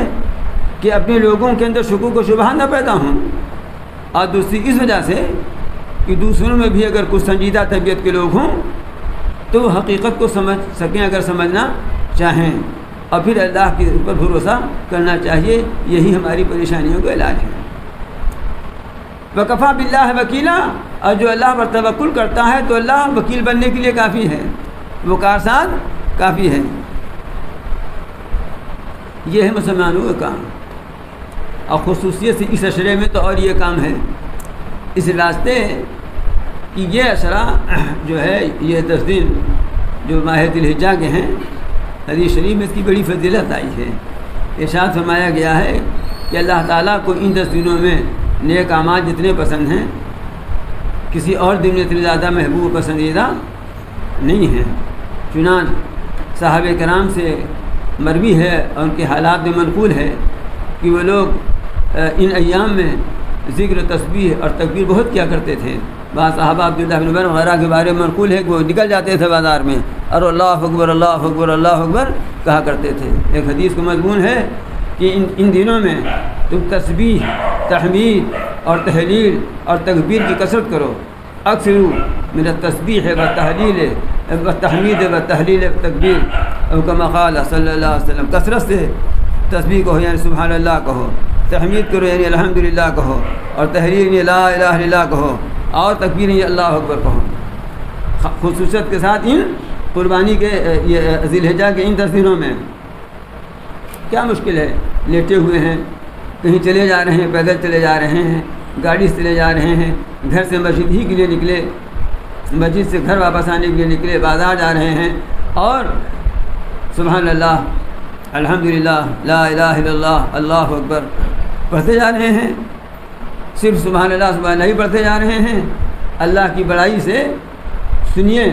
کہ اپنے لوگوں کے اندر شکوک و شبہات نہ پیدا ہوں، اور دوسری اس وجہ سے کہ دوسروں میں بھی اگر کچھ سنجیدہ طبیعت کے لوگ ہوں تو وہ حقیقت کو سمجھ سکیں، اگر سمجھنا چاہیں، اور پھر اللہ کے اوپر بھروسہ کرنا چاہیے۔ یہی ہماری پریشانیوں کا علاج ہے۔ وَكَفَى بِاللَّهِ وَكِيلًا، اور جو اللہ پر توکل کرتا ہے تو اللہ وکیل بننے کے لیے کافی ہے، وہ کارساز کافی ہے۔ یہ ہے مسلمانوں کا کام، اور خصوصیت سے اس اشرے میں تو اور یہ کام ہے، اس راستے کہ یہ اشرا جو ہے، یہ 10 دن جو ماہ ذی الحجہ کے ہیں، حدیث شریف میں اس کی بڑی فضیلت آئی ہے۔ ارشاد فرمایا گیا ہے کہ اللہ تعالیٰ کو ان 10 دنوں میں نیک اعمال جتنے پسند ہیں، کسی اور دن میں اتنے زیادہ محبوب پسندیدہ نہیں ہیں۔ چنانچہ صحابہ کرام سے مروی ہے اور ان کے حالات میں منقول ہے کہ وہ لوگ ان ایام میں ذکر و تسبیح اور تکبیر بہت کیا کرتے تھے۔ بعض صحابہ عبداللہ بن عمر وغیرہ کے بارے میں منقول ہے کہ وہ نکل جاتے تھے بازار میں اور اللہ اکبر اللہ اکبر اللہ اکبر کہا کرتے تھے۔ ایک حدیث کا مضمون ہے کہ ان دنوں میں تم تسبیح، تحمید اور تحلیل اور تکبیر کی کثرت کرو۔ اکثر من التسبیح والتحلیل والتحمید والتحلیل والتکبیر، او کما قال صلی اللہ علیہ وسلم، کثرت سے تسبیح کہو یعنی سبحان اللہ کہو، تحمید کرو یعنی الحمدللہ کہو، اور تحلیل یعنی لا الہ الا اللہ کہو، اور تکبیر یعنی اللہ اکبر کہو۔ خصوصیت کے ساتھ ان قربانی کے یہ ذی الحجہ کے ان 10 دنوں میں کیا مشکل ہے؟ لیٹے ہوئے ہیں، کہیں چلے جا رہے ہیں، پیدل چلے جا رہے ہیں، گاڑی سے چلے جا رہے ہیں، گھر سے مسجد ہی کے لیے نکلے، مسجد سے گھر واپس آنے کے لیے نکلے، بازار جا رہے ہیں، اور سبحان اللہ، الحمدللہ، لا الہ الا اللہ، اللہ اکبر پڑھتے جا رہے ہیں۔ صرف سبحان اللہ ہی پڑھتے جا رہے ہیں۔ اللہ کی بڑائی سے سنیے،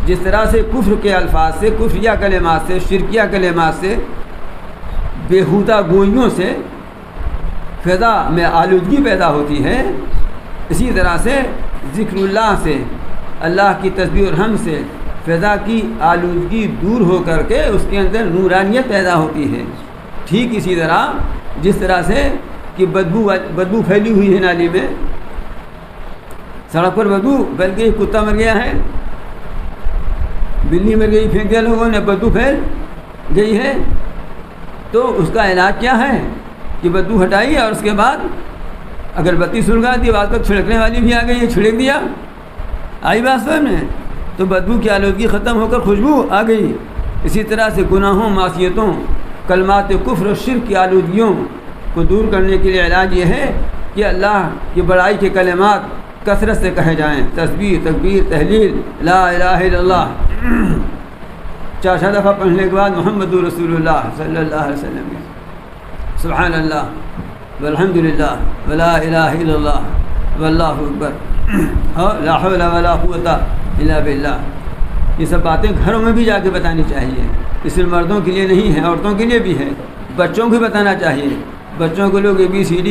جس طرح سے کفر کے الفاظ سے، کفریہ کلمات سے، شرکیہ کلمات سے، بیہودہ گوئیوں سے فضا میں آلودگی پیدا ہوتی ہے، اسی طرح سے ذکر اللہ سے، اللہ کی تسبیح اور حمد سے فضا کی آلودگی دور ہو کر کے اس کے اندر نورانیت پیدا ہوتی ہے۔ ٹھیک اسی طرح جس طرح سے کہ بدبو پھیلی ہوئی ہے نالی میں، سڑک پر بدبو، بلکہ کتا مر گیا ہے، بلی مر گئی، پھینک دیا لوگوں نے، بدبو پھیل گئی ہے، تو اس کا علاج کیا ہے کہ بدبو ہٹائی اور اس کے بعد اگربتی سلگا دی، بعد تک چھڑکنے والی بھی آ گئی ہے، چھڑک دیا، آئی بات سمجھ میں، تو بدبو کی آلودگی ختم ہو کر خوشبو آ گئی۔ اسی طرح سے گناہوں، معصیتوں، کلمات کفر و شرک کی آلودگیوں کو دور کرنے کے لیے علاج یہ ہے کہ اللہ کی بڑائی کے کلمات کثرت سے کہے جائیں، تسبیح، تکبیر، تحلیل، لا الہ الا اللہ 4 دفعہ پڑھنے کے بعد محمد رسول اللہ صلی اللہ علیہ وسلم، سبحان اللہ والحمد للہ ولا الہ الا اللہ واللہ اکبر، لا حول ولا قوت الا باللہ۔ یہ سب باتیں گھروں میں بھی جا کے بتانی چاہیے، اس صرف مردوں کے لیے نہیں ہے، عورتوں کے لیے بھی ہے، بچوں کو بھی بتانا چاہیے۔ بچوں کو لوگ ABCD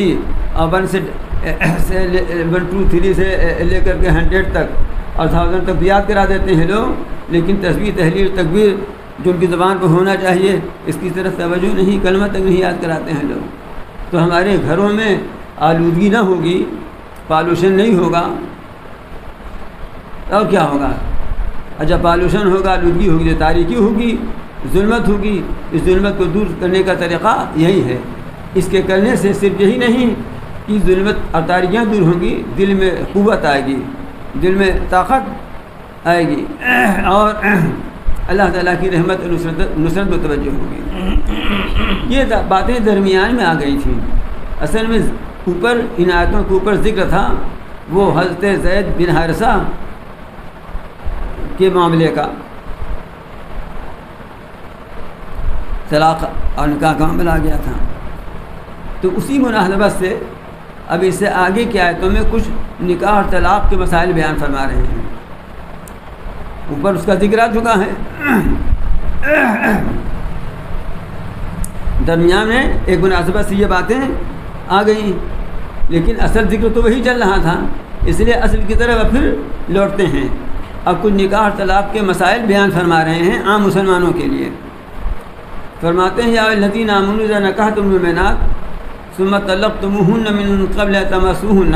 1 سے 1 2 3 سے لے کر کے 100 تک اور 1000 تک یاد کرا دیتے ہیں لوگ، لیکن تسبیح، تحلیل، تکبیر جو ان کی زبان پر ہونا چاہیے اس کی طرف توجہ نہیں، کلمہ تک نہیں یاد کراتے ہیں لوگ۔ تو ہمارے گھروں میں آلودگی نہ ہوگی، پالوشن نہیں ہوگا، اور کیا ہوگا؟ جب پالوشن ہوگا، آلودگی ہوگی تو تاریکی ہوگی، ظلمت ہوگی۔ اس ظلمت کو دور کرنے کا طریقہ یہی ہے۔ اس کے کرنے سے صرف یہی نہیں کہ ظلمت اور تاریکیاں دور ہوں گی، دل میں قوت آئے گی، دل میں طاقت آئے گی، اور اللہ تعالیٰ کی رحمت اور نصرت متوجہ ہوگی۔ یہ باتیں درمیان میں آ گئی تھیں، اصل میں اوپر ان آیتوں کے اوپر ذکر تھا وہ حضرت زید بن حارثہ کے معاملے کا، طلاق اور نکاح کا معاملہ آ گیا تھا، تو اسی مناسبت سے اب اس سے آگے کی آیتوں میں کچھ نکاح اور طلاق کے مسائل بیان فرما رہے ہیں۔ اوپر اس کا ذکر آ چکا ہے، درمیان میں ایک مناسبت سے یہ باتیں آ گئیں، لیکن اصل ذکر تو وہی چل رہا تھا، اس لیے اصل کی طرف اب پھر لوٹتے ہیں۔ اب کچھ نکاح اور طلاق کے مسائل بیان فرما رہے ہیں عام مسلمانوں کے لیے۔ فرماتے ہیں یا الذین آمنوا اذا نکحتم المؤمنات ثم طلقتموهن من قبل ان تمسوهن،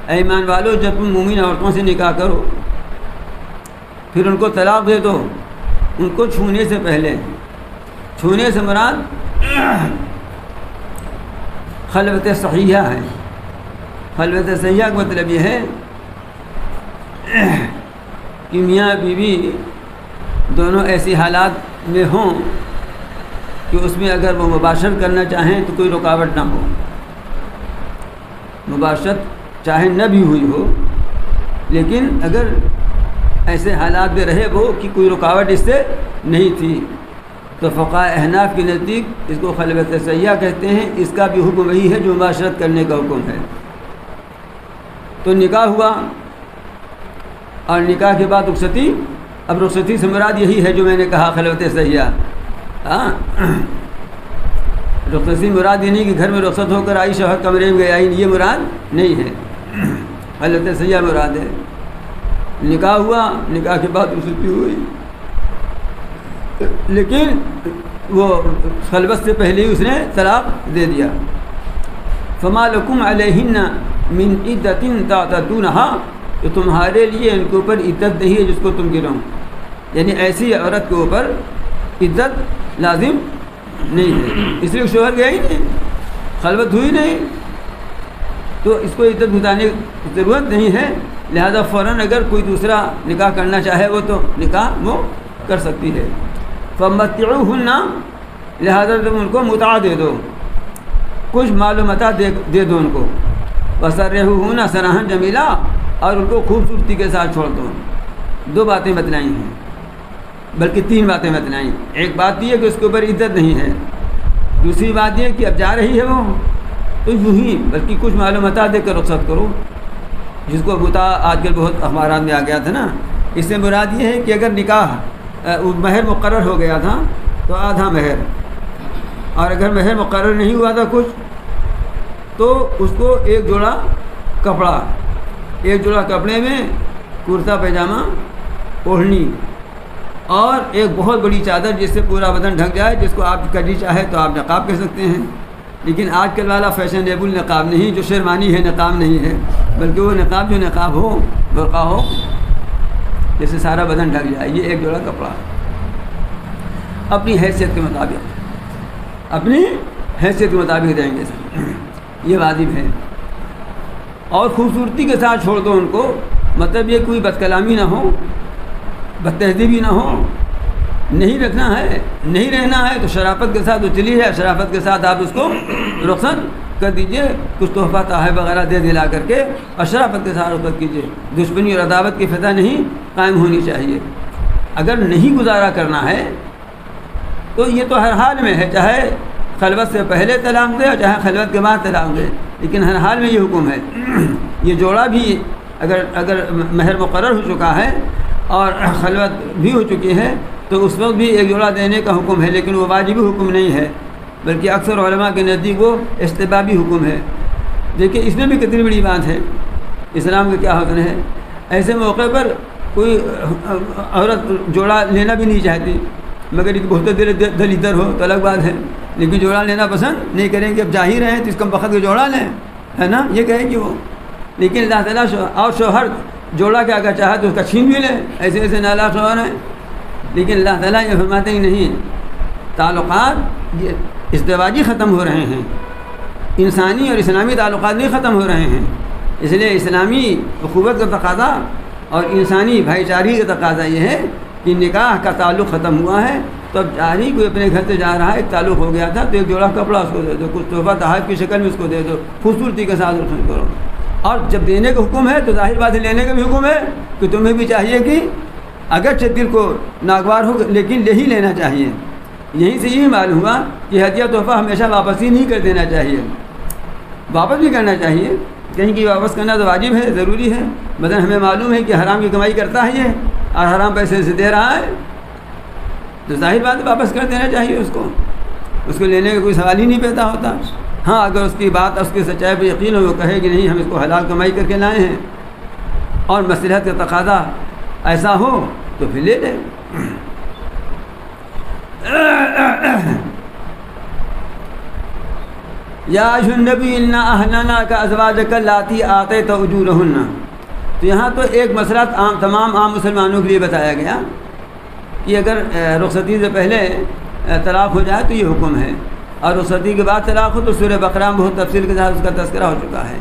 اے ایمان والو جب تم مومن عورتوں سے نکاح کرو پھر ان کو طلاق دے دو، ان کو چھونے سے پہلے۔ چھونے سے مراد خلوت صحیحہ ہے۔ خلوت صحیحہ کا مطلب یہ ہے کہ میاں بیوی دونوں ایسی حالات میں ہوں کہ اس میں اگر وہ مباشرت کرنا چاہیں تو کوئی رکاوٹ نہ ہو، مباشرت چاہے نہ بھی ہوئی ہو، لیکن اگر ایسے حالات میں رہے وہ کہ کوئی رکاوٹ اس سے نہیں تھی، تو فقہاء احناف کے نزدیک اس کو خلوت صحیحہ کہتے ہیں۔ اس کا بھی حکم وہی ہے جو مباشرت کرنے کا حکم ہے۔ تو نکاح ہوا اور نکاح کے بعد رخصتی، اب رخصتی سے مراد یہی ہے جو میں نے کہا خلوت صحیحہ۔ رخصتی مراد یہ نہیں کہ گھر میں رخصت ہو کر آئی شوہر کمرے میں گئی آئی، یہ مراد نہیں ہے، خلوت صحیحہ مراد ہے۔ نکاح ہوا، نکاح کے بعد رخصتی ہوئی، لیکن وہ خلوت سے پہلے ہی اس نے طلاق دے دیا۔ فما لکم علیہن من عدۃ تعتدونہا، تو تمہارے لیے ان کے اوپر عدت نہیں ہے جس کو تم گنو، یعنی ایسی عورت کے اوپر عدت لازم نہیں ہے، اس لیے شوہر گیا ہی نہیں، خلوت ہوئی نہیں، تو اس کو عدت بتانے کی ضرورت نہیں ہے۔ لہذا فوراً اگر کوئی دوسرا نکاح کرنا چاہے وہ تو نکاح وہ کر سکتی ہے۔ فمتعوہن، لہذا تم ان کو متع دے دو، کچھ مال و متاع دے دو ان کو۔ وسرحوہن سراحا جمیلا، اور ان کو خوبصورتی کے ساتھ چھوڑ دو۔ 2 باتیں بتلائی ہیں، بلکہ 3 باتیں بتلائیں۔ ایک بات یہ ہے کہ اس کے اوپر عدت نہیں ہے، دوسری بات یہ کہ اب جا رہی ہے وہ تو یوں ہی بلکہ کچھ مال و متاع دے کر رخصت کرو، جس کو متاع آج کل بہت اخبارات میں آ گیا تھا نا۔ اس سے مراد یہ ہے کہ اگر نکاح مہر مقرر ہو گیا تھا تو آدھا مہر، اور اگر مہر مقرر نہیں ہوا تھا کچھ تو اس کو ایک جوڑا کپڑا، ایک جوڑا کپڑے میں کرتا پیجامہ، اوڑھنی، اور ایک بہت بڑی چادر جس سے پورا بدن ڈھک جائے، جس کو آپ کرنی چاہے تو آپ نقاب کہہ سکتے ہیں، لیکن آج کل والا فیشنیبل نقاب نہیں، جو شیروانی ہے نقاب نہیں ہے، بلکہ وہ نقاب جو نقاب ہو، برقع ہو، جیسے سارا بدن ڈھک جائے، یہ ایک جوڑا کپڑا اپنی حیثیت کے مطابق، اپنی حیثیت کے مطابق دیں گے، یہ واجب ہے۔ اور خوبصورتی کے ساتھ چھوڑ دو ان کو، مطلب یہ کوئی بد کلامی نہ ہو، بد تہذیبی نہ ہو، نہیں رکھنا ہے، نہیں رہنا ہے تو شرافت کے ساتھ وہ چلی ہے، شرافت کے ساتھ آپ اس کو رخصت کر دیجئے، کچھ تحفہ تحائف وغیرہ دے دلا کر کے، اور شرافت کے ساتھ رخصت کیجئے۔ دشمنی اور عداوت کی فضا نہیں قائم ہونی چاہیے۔ اگر نہیں گزارا کرنا ہے تو یہ تو ہر حال میں ہے، چاہے خلوت سے پہلے طلاق دے اور چاہے خلوت کے بعد طلاق دے، لیکن ہر حال میں یہ حکم ہے۔ یہ جوڑا بھی اگر مہر مقرر ہو چکا ہے اور خلوت بھی ہو چکی ہے تو اس وقت بھی ایک جوڑا دینے کا حکم ہے، لیکن وہ واجبی حکم نہیں ہے، بلکہ اکثر علماء کے نزدیک وہ استحبابی حکم ہے۔ دیکھیں اس میں بھی کتنی بڑی بات ہے، اسلام کا کیا حکم ہے۔ ایسے موقع پر کوئی عورت جوڑا لینا بھی نہیں چاہتی، مگر ایک بہت دلیدر ہو تو الگ بات ہے، لیکن جوڑا لینا پسند نہیں کریں گے۔ اب ظاہر ہے تو اس کم بخت کے جوڑا لیں، ہے نا، یہ کہیں گے وہ، لیکن اللہ تعالیٰ اور شوہر جوڑا کے اگر چاہے تو اس کا چھین بھی لیں، ایسے ایسے نالاق شوہر ہیں، لیکن اللہ تعالیٰ یہ فرماتے ہی نہیں۔ تعلقات یہ ازدواجی ختم ہو رہے ہیں، انسانی اور اسلامی تعلقات نہیں ختم ہو رہے ہیں، اس لیے اسلامی اخوت کا تقاضا اور انسانی بھائی چارگی کا تقاضا یہ ہے کہ نکاح کا تعلق ختم ہوا ہے تو اب جاری کوئی اپنے گھر سے جا رہا ہے، ایک تعلق ہو گیا تھا تو ایک جوڑا کپڑا اس کو دے دو، کچھ تحفہ تحائف کی شکل میں اس کو دے دو، خوبصورتی کے ساتھ رسم کرو۔ اور جب دینے کا حکم ہے تو ظاہر بات ہے لینے کا بھی حکم ہے کہ تمہیں بھی چاہیے کہ اگرچہ دل کو ناگوار ہو لیکن لے ہی لینا چاہیے۔ یہیں سے یہ معلوم ہوا کہ ہدیہ تحفہ ہمیشہ واپس ہی نہیں کر دینا چاہیے، واپس بھی کرنا چاہیے، کہیں کہ واپس کرنا تو واجب ہے، ضروری ہے۔ مثلا ہمیں معلوم ہے کہ حرام کی کمائی کرتا ہے یہ اور حرام پیسے سے دے رہا ہے تو ظاہر بات واپس کر دینا چاہیے اس کو لینے کا کوئی سوال ہی نہیں پیدا ہوتا۔ ہاں اگر اس کی بات، اس کی سچائی پہ یقین ہو، وہ کہے کہ نہیں ہم اس کو حلال کمائی کر کے لائے ہیں اور مصلحت کا تقاضا ایسا ہو تو پھر لے لیں۔ یا ایھا النبی انا احللنا لک ازواجک اللاتی آتیت اجورہن، تو یہاں تو ایک مسئلہ تمام عام مسلمانوں کے لیے بتایا گیا کہ اگر رخصتی سے پہلے طلاق ہو جائے تو یہ حکم ہے، اور رخصتی کے بعد طلاق ہو تو سورہ بقرہ میں بہت تفصیل کے ساتھ اس کا تذکرہ ہو چکا ہے۔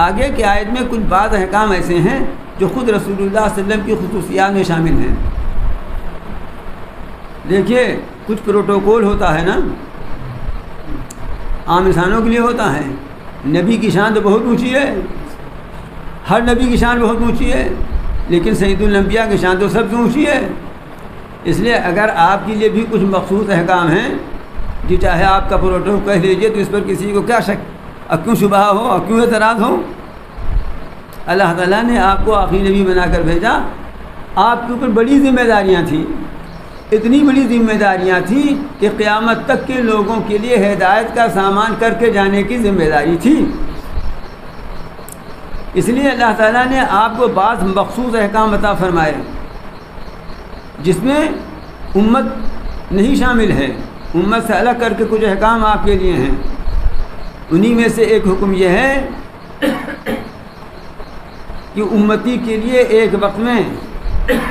آگے کی آیت میں کچھ بعض احکام ایسے ہیں جو خود رسول اللہ صلی اللہ علیہ وسلم کی خصوصیات میں شامل ہیں۔ دیکھیے کچھ پروٹوکول ہوتا ہے نا، عام انسانوں کے لیے ہوتا ہے، نبی کی شان تو بہت اونچی ہے، ہر نبی کی شان بہت اونچی ہے، لیکن سید الانبیاء کی شان تو سب سے اونچی ہے۔ اس لیے اگر آپ کے لیے بھی کچھ مخصوص احکام ہیں جی، چاہے آپ کا پروٹوکول کہہ لیجیے تو اس پر کسی کو کیا شک اور کیوں شبہ ہو اور کیوں اعتراض ہو؟ اللہ تعالیٰ نے آپ کو آخری نبی بنا کر بھیجا، آپ کے اوپر بڑی ذمہ داریاں تھیں، اتنی بڑی ذمہ داریاں تھیں کہ قیامت تک کے لوگوں کے لیے ہدایت کا سامان کر کے جانے کی ذمہ داری تھی۔ اس لیے اللہ تعالیٰ نے آپ کو بعض مخصوص احکام عطا فرمائے جس میں امت نہیں شامل ہے، امت سے الگ کر کے کچھ احکام آپ کے لیے ہیں۔ انہی میں سے ایک حکم یہ ہے کہ امتی کے لیے ایک وقت میں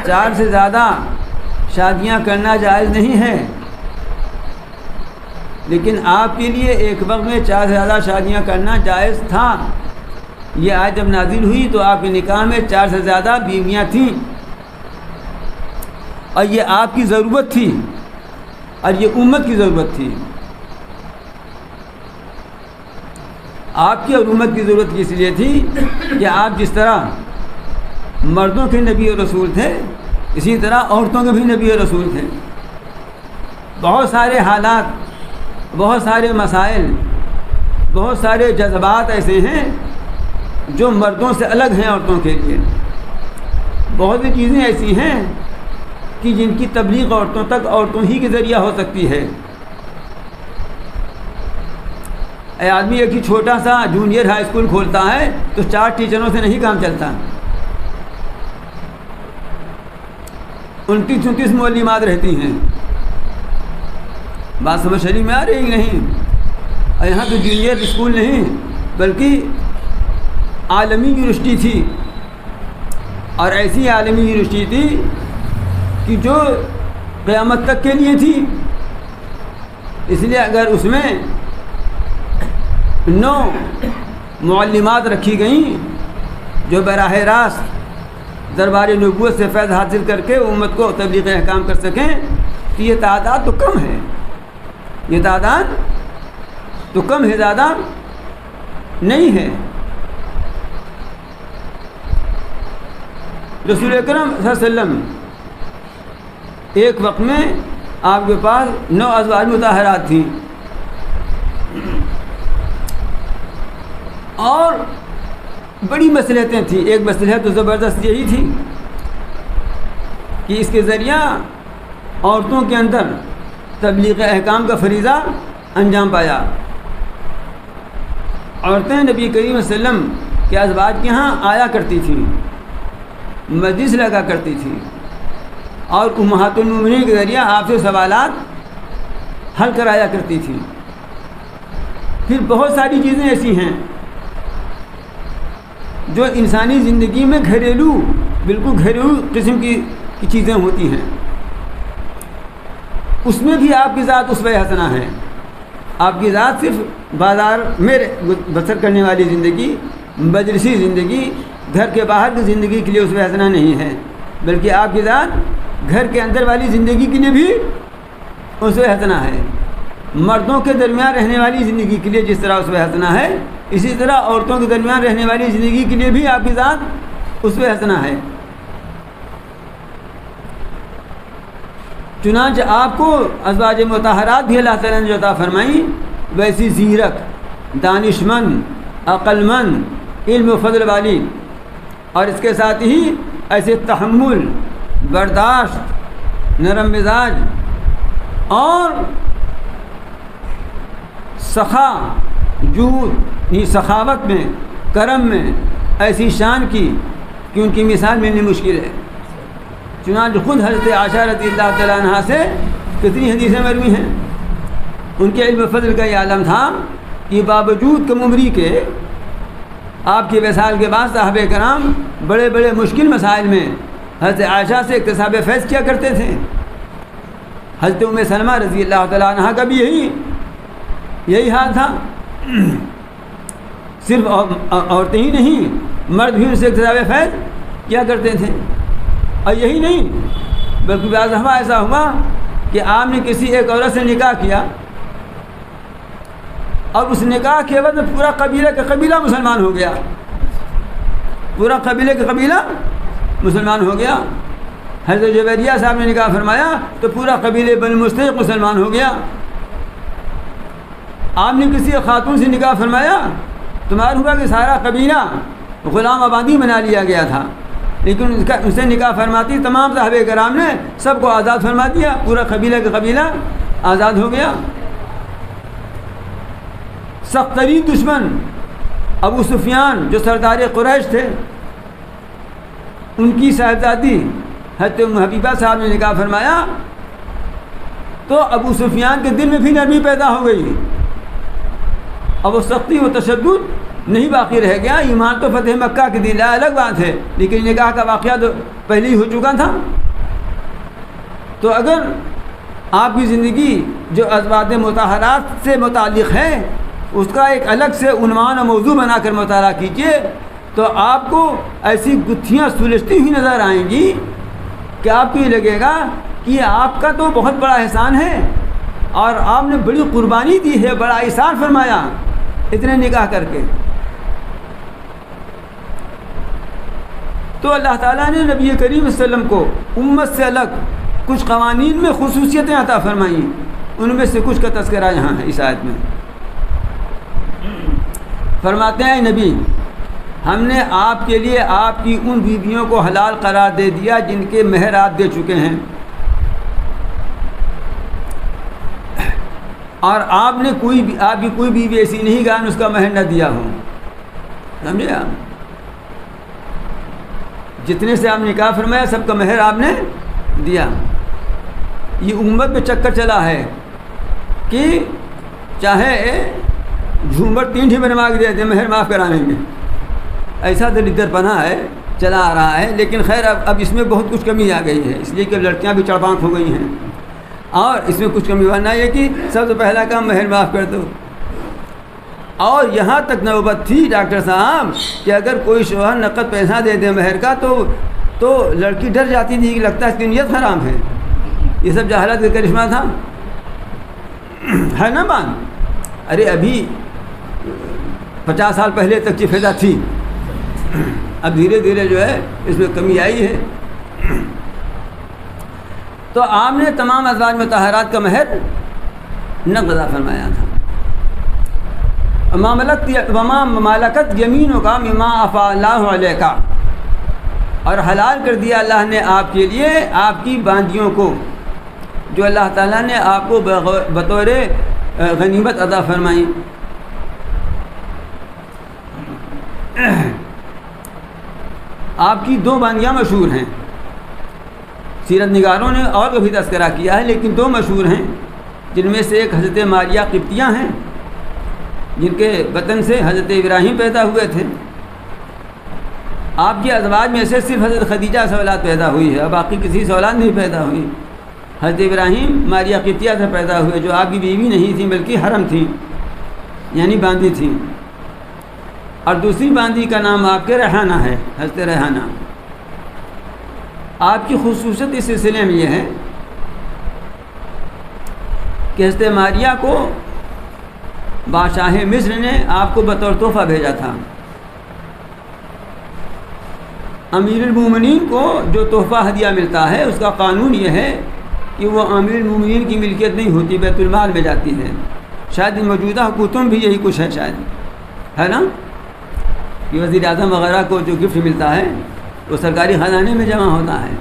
4 سے زیادہ شادیاں کرنا جائز نہیں ہے، لیکن آپ کے لیے ایک وقت میں 4 سے زیادہ شادیاں کرنا جائز تھا۔ یہ آیت جب نازل ہوئی تو آپ کے نکاح میں 4 سے زیادہ بیویاں تھیں، اور یہ آپ کی ضرورت تھی اور یہ امت کی ضرورت تھی۔ آپ کی اور امت کی ضرورت اس لیے تھی کہ آپ جس طرح مردوں کے نبی اور رسول تھے اسی طرح عورتوں کے بھی نبی اور رسول تھے۔ بہت سارے حالات، بہت سارے مسائل، بہت سارے جذبات ایسے ہیں جو مردوں سے الگ ہیں عورتوں کے لیے۔ بہت سی چیزیں ایسی ہیں کہ جن کی تبلیغ عورتوں تک عورتوں ہی کے ذریعہ ہو سکتی ہے۔ آدمی ایک ہی چھوٹا سا جونیئر ہائی اسکول کھولتا ہے تو 4 ٹیچروں سے نہیں کام چلتا، 29 معلمات رہتی ہیں۔ بات سمجھ شریف میں آ رہی نہیں؟ اور یہاں تو جونیئر اسکول نہیں بلکہ عالمی یونیورسٹی تھی، اور ایسی عالمی یونیورسٹی تھی کہ جو قیامت تک کے لیے تھی. اس لیے اگر اس میں 9 معلمات رکھی گئیں جو براہ راست دربار نبوت سے فیض حاصل کر کے امت کو تبلیغ احکام کر سکیں، تو یہ تعداد تو کم ہے، یہ تعداد تو کم ہے، زیادہ نہیں ہے. رسول اکرم صلی اللہ علیہ وسلم ایک وقت میں آپ کے پاس 9 ازواج مطہرات تھیں، اور بڑی مصلحتیں تھیں. ایک مصلحت تو زبردست یہی تھی کہ اس کے ذریعہ عورتوں کے اندر تبلیغ احکام کا فریضہ انجام پایا. عورتیں نبی کریم صلی اللہ علیہ وسلم کے ازواج کے ہاں آیا کرتی تھیں، مجلس لگا کرتی تھیں، اور امہات المومنین کے ذریعہ آپ سے سوالات حل کرایا کرتی تھیں. پھر بہت ساری چیزیں ایسی ہیں جو انسانی زندگی میں بالکل گھریلو قسم کی چیزیں ہوتی ہیں، اس میں بھی آپ کی ذات اسوہ حسنہ ہے. آپ کی ذات صرف بازار میں بسر کرنے والی زندگی، مجلسی زندگی، گھر کے باہر کی زندگی کے لیے اسوہ حسنہ نہیں ہے، بلکہ آپ کی ذات گھر کے اندر والی زندگی کے لیے بھی اسوہ حسنہ ہے. مردوں کے درمیان رہنے والی زندگی کے لیے جس طرح اسوہ حسنہ ہے، اسی طرح عورتوں کے درمیان رہنے والی زندگی کے لیے بھی آپ کی ذات اسوہ حسنہ ہے. چنانچہ آپ کو ازواج مطہرات بھی اللہ تعالیٰ نے جو عطا فرمائی، ویسی زیرک، دانشمند، عقل مند، علم و فضل والی، اور اس کے ساتھ ہی ایسے تحمل، برداشت، نرم مزاج اور سخا، جود، یہ سخاوت میں، کرم میں ایسی شان کی کہ ان کی مثال ملنی مشکل ہے. چنانچہ خود حضرت عائشہ رضی اللہ تعالیٰ عنہ سے کتنی حدیثیں مروی ہیں. ان کے علم و فضل کا یہ عالم تھا کہ باوجود کم عمری کے آپ کے وصال کے بعد صحابہ کرام بڑے بڑے مشکل مسائل میں حضرت عائشہ سے اکتساب فیض کیا کرتے تھے. حضرت ام سلمہ رضی اللہ تعالیٰ عنہ کا بھی یہی حال تھا. صرف عورتیں ہی نہیں، مرد بھی ان سے اکتساب فیض کیا کرتے تھے. اور یہی نہیں بلکہ بعض دفعہ ایسا ہوا کہ آپ نے کسی ایک عورت سے نکاح کیا، اور اس نکاح کے بعد پورا قبیلہ کا قبیلہ مسلمان ہو گیا، پورا قبیلے کا قبیلہ مسلمان ہو گیا. حضرت جویریہ صاحب نے نکاح فرمایا تو پورا قبیلے بنی مستلق مسلمان ہو گیا. آپ نے کسی خاتون سے نکاح فرمایا تو معلوم ہوا کہ سارا قبیلہ غلام آبادی بنا لیا گیا تھا، لیکن اس سے نکاح فرماتی تمام صحابہ کرام نے سب کو آزاد فرما دیا، پورا قبیلہ کا قبیلہ آزاد ہو گیا. سخت ترین دشمن ابو سفیان جو سردار قریش تھے، ان کی صاحبزادی حضرت ام حبیبہ صاحب نے نکاح فرمایا تو ابو سفیان کے دل میں بھی نرمی پیدا ہو گئی. اب وہ سختی و تشدد نہیں باقی رہ گیا. ایمان تو فتح مکہ کی دل الگ بات ہے، لیکن نکاح کا واقعہ تو پہلے ہی ہو چکا تھا. تو اگر آپ کی زندگی جو ازواج مطہرات سے متعلق ہے اس کا ایک الگ سے عنوان و موضوع بنا کر مطالعہ کیجیے تو آپ کو ایسی گتھیاں سلجھتی ہوئی نظر آئیں گی کہ آپ کو یہ لگے گا کہ یہ آپ کا تو بہت بڑا احسان ہے اور آپ نے بڑی قربانی دی ہے، بڑا احسان فرمایا اتنے نکاح کر کے. تو اللہ تعالیٰ نے نبی کریم صلی اللہ علیہ وسلم کو امت سے الگ کچھ قوانین میں خصوصیتیں عطا فرمائیں. ان میں سے کچھ کا تذکرہ یہاں ہے اس آیت میں. فرماتے ہیں نبی، ہم نے آپ کے لیے آپ کی ان بیویوں کو حلال قرار دے دیا جن کے مہر آپ دے چکے ہیں، اور آپ نے آپ کی کوئی بیوی ایسی نہیں کہ اس کا مہر نہ دیا ہو. سمجھے آپ؟ جتنے سے آپ نے نکاح فرمایا سب کا مہر آپ نے دیا. یہ امت میں چکر چلا ہے کہ چاہے جھومر 3 بنوا کے دیتے مہر معاف کرانے میں. ایسا دلدر پناہ ہے چلا آ رہا ہے. لیکن خیر اب اس میں بہت کچھ کمی آ گئی ہے، اس لیے کہ لڑکیاں بھی چڑپانک ہو گئی ہیں، اور اس میں کچھ کمی ورنہ یہ کہ سب سے پہلا کام مہر معاف کر دو. اور یہاں تک نوبت تھی ڈاکٹر صاحب کہ اگر کوئی شوہر نقد پیسہ دے دے مہر کا تو لڑکی ڈر جاتی تھی کہ لگتا ہے اس کی نیت حرام ہے. یہ سب جہالت کا کرشمہ تھا، ہے نا بات. ارے ابھی 50 سال پہلے تک کی فضا تھی، اب دھیرے دھیرے جو ہے اس میں کمی آئی ہے. تو آپ نے تمام ازواج مطہرات کا مہر نقد ادا فرمایا تھا. وما ملکت یمینوں کا مما افاء اللہ علیہ کا، اور حلال کر دیا اللہ نے آپ کے لیے آپ کی باندیوں کو جو اللہ تعالیٰ نے آپ کو بطور غنیمت عطا فرمائی. آپ کی 2 باندیاں مشہور ہیں، سیرت نگاروں نے اور بھی تذکرہ کیا ہے، لیکن 2 مشہور ہیں، جن میں سے ایک حضرت ماریہ قبطیہ ہیں جن کے بطن سے حضرت ابراہیم پیدا ہوئے تھے. آپ کے ازواج میں سے صرف حضرت خدیجہ سے اولاد پیدا ہوئی ہے، اور باقی کسی سے اولاد نہیں پیدا ہوئی. حضرت ابراہیم ماریہ قبطیہ سے پیدا ہوئے جو آپ کی بیوی نہیں تھی بلکہ حرم تھی، یعنی باندی تھی. اور دوسری باندی کا نام آپ کے ریحانہ ہے، حضرت ریحانہ. آپ کی خصوصیت اس سلسلے میں یہ ہے کہ حضرت ماریہ کو بادشاہ مصر نے آپ کو بطور تحفہ بھیجا تھا. امیر المومنین کو جو تحفہ ہدیہ ملتا ہے اس کا قانون یہ ہے کہ وہ امیر المومنین کی ملکیت نہیں ہوتی، بیت المال میں جاتی ہے. شاید موجودہ حکومتوں بھی یہی کچھ ہے، شاید ہے نا، کہ وزیر اعظم وغیرہ کو جو گفٹ ملتا ہے وہ سرکاری خزانے میں جمع ہوتا ہے.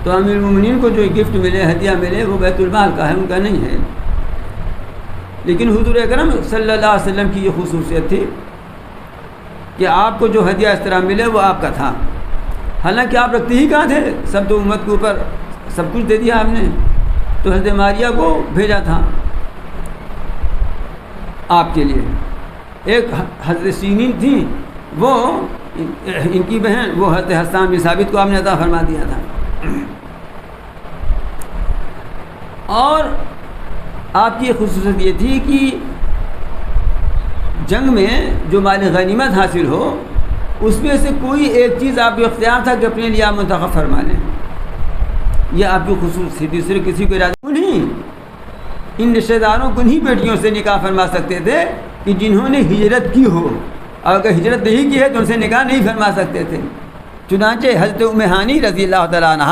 تو امیر المومنین کو جو گفٹ ملے، ہدیہ ملے، وہ بیت المال کا ہے، ان کا نہیں ہے. لیکن حضور اکرم صلی اللہ علیہ وسلم کی یہ خصوصیت تھی کہ آپ کو جو ہدیہ اس طرح ملے وہ آپ کا تھا. حالانکہ آپ رکھتے ہی کہاں تھے، سب تو امت کے اوپر سب کچھ دے دیا آپ نے. تو حضرت ماریہ کو بھیجا تھا آپ کے لیے. ایک حضرت سینین تھی، وہ ان کی بہن، وہ حضرت حسان بن ثابت کو آپ نے عطا فرما دیا تھا. اور آپ کی خصوصیت یہ تھی کہ جنگ میں جو مال غنیمت حاصل ہو اس میں سے کوئی ایک چیز آپ کو اختیار تھا کہ اپنے لیے آپ منتخب فرما لیں. یہ آپ کی خصوصیت تھی، دوسرے کسی کو ارادہ نہیں. ان رشتہ داروں کو نہیں بیٹیوں سے نکاح فرما سکتے تھے کہ جنہوں نے ہجرت کی ہو، اور اگر ہجرت نہیں کی ہے تو ان سے نکاح نہیں فرما سکتے تھے. چنانچہ حضرت ام ہانی رضی اللہ تعالیٰ عنہ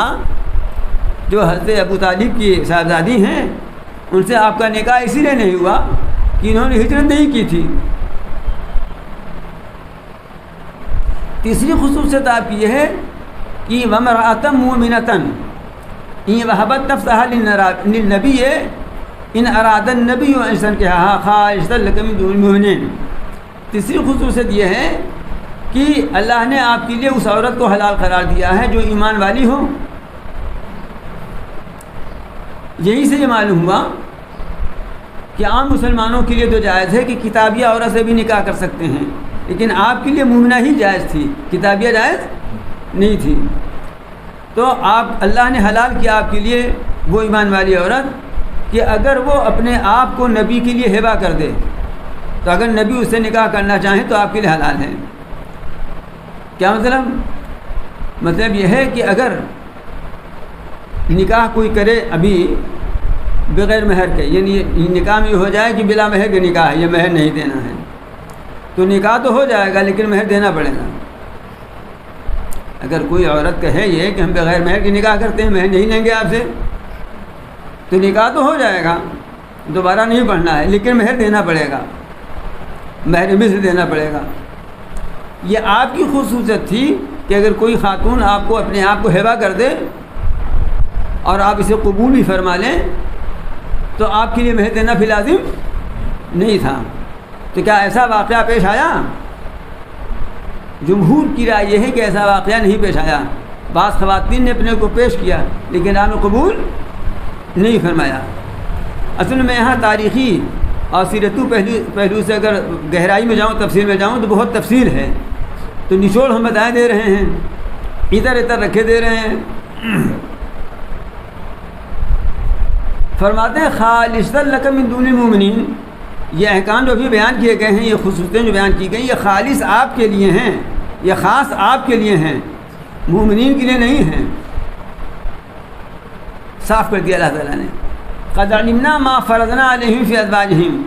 جو حضرت ابو طالب کی صاحبزادی ہیں، ان سے آپ کا نکاح اسی لیے نہیں ہوا کہ انہوں نے ہجرت نہیں کی تھی. تیسری خصوصیت آپ کی یہ ہے کہ وَمَرْأَةً مُؤْمِنَةً إِنْ وَهَبَتْ نَفْسَهَا لِلنَّبِيِّ إِنْ أَرَادَ النَّبِيُّ أَنْ يَنكِحَهَا خَالِصَةً لَكَ مِنْ دُونِ الْمُؤْمِنِينَ. تیسری خصوصیت یہ ہے کہ اللہ نے آپ کے لیے اس عورت کو حلال قرار دیا ہے جو ایمان والی ہو. یہی سے یہ معلوم ہوا کہ عام مسلمانوں کے لیے تو جائز ہے کہ کتابیہ عورت سے بھی نکاح کر سکتے ہیں، لیکن آپ کے لیے مومنہ ہی جائز تھی، کتابیہ جائز نہیں تھی. تو اللہ نے حلال کیا آپ کے لیے وہ ایمان والی عورت کہ اگر وہ اپنے آپ کو نبی کے لیے ہبہ کر دے تو اگر نبی اس سے نکاح کرنا چاہیں تو آپ کے لیے حلال ہے. کیا مطلب یہ ہے کہ اگر نکاح کوئی کرے ابھی بغیر مہر کے، یعنی نکاح میں ہو جائے کہ بلا مہر کے نکاح ہے، یہ مہر نہیں دینا ہے، تو نکاح تو ہو جائے گا لیکن مہر دینا پڑے گا. اگر کوئی عورت کہے یہ کہ ہم بغیر مہر کے نکاح کرتے ہیں، مہر نہیں لیں گے آپ سے، تو نکاح تو ہو جائے گا، دوبارہ نہیں پڑھنا ہے، لیکن مہر دینا پڑے گا، مہر مثل دینا پڑے گا. یہ آپ کی خصوصیت تھی کہ اگر کوئی خاتون آپ کو اپنے آپ کو ہبہ کر دے اور آپ اسے قبول بھی فرما لیں تو آپ کے لیے مہر دینا فی لازم نہیں تھا. تو کیا ایسا واقعہ پیش آیا؟ جمہور کی رائے یہ ہے کہ ایسا واقعہ نہیں پیش آیا. بعض خواتین نے اپنے کو پیش کیا لیکن آپ نے قبول نہیں فرمایا. اصل میں یہاں تاریخی اور سیرتو پہلو سے اگر گہرائی میں جاؤں، تفصیل میں جاؤں تو بہت تفصیل ہے، تو نچوڑ ہم بتائے دے رہے ہیں، ادھر ادھر رکھے دے رہے ہیں۔ فرماتے ہیں خالص لک من دون المؤمنین، یہ احکام جو ابھی بیان کیے گئے ہیں، یہ خصوصیتیں جو بیان کی گئی، یہ خالص آپ کے لیے ہیں، یہ خاص آپ کے لیے ہیں، مومنین کے لیے نہیں ہیں۔ صاف کر دیا اللہ تعالیٰ نے، قد علمنا ما فرضنا علیہم فی ازواجہم،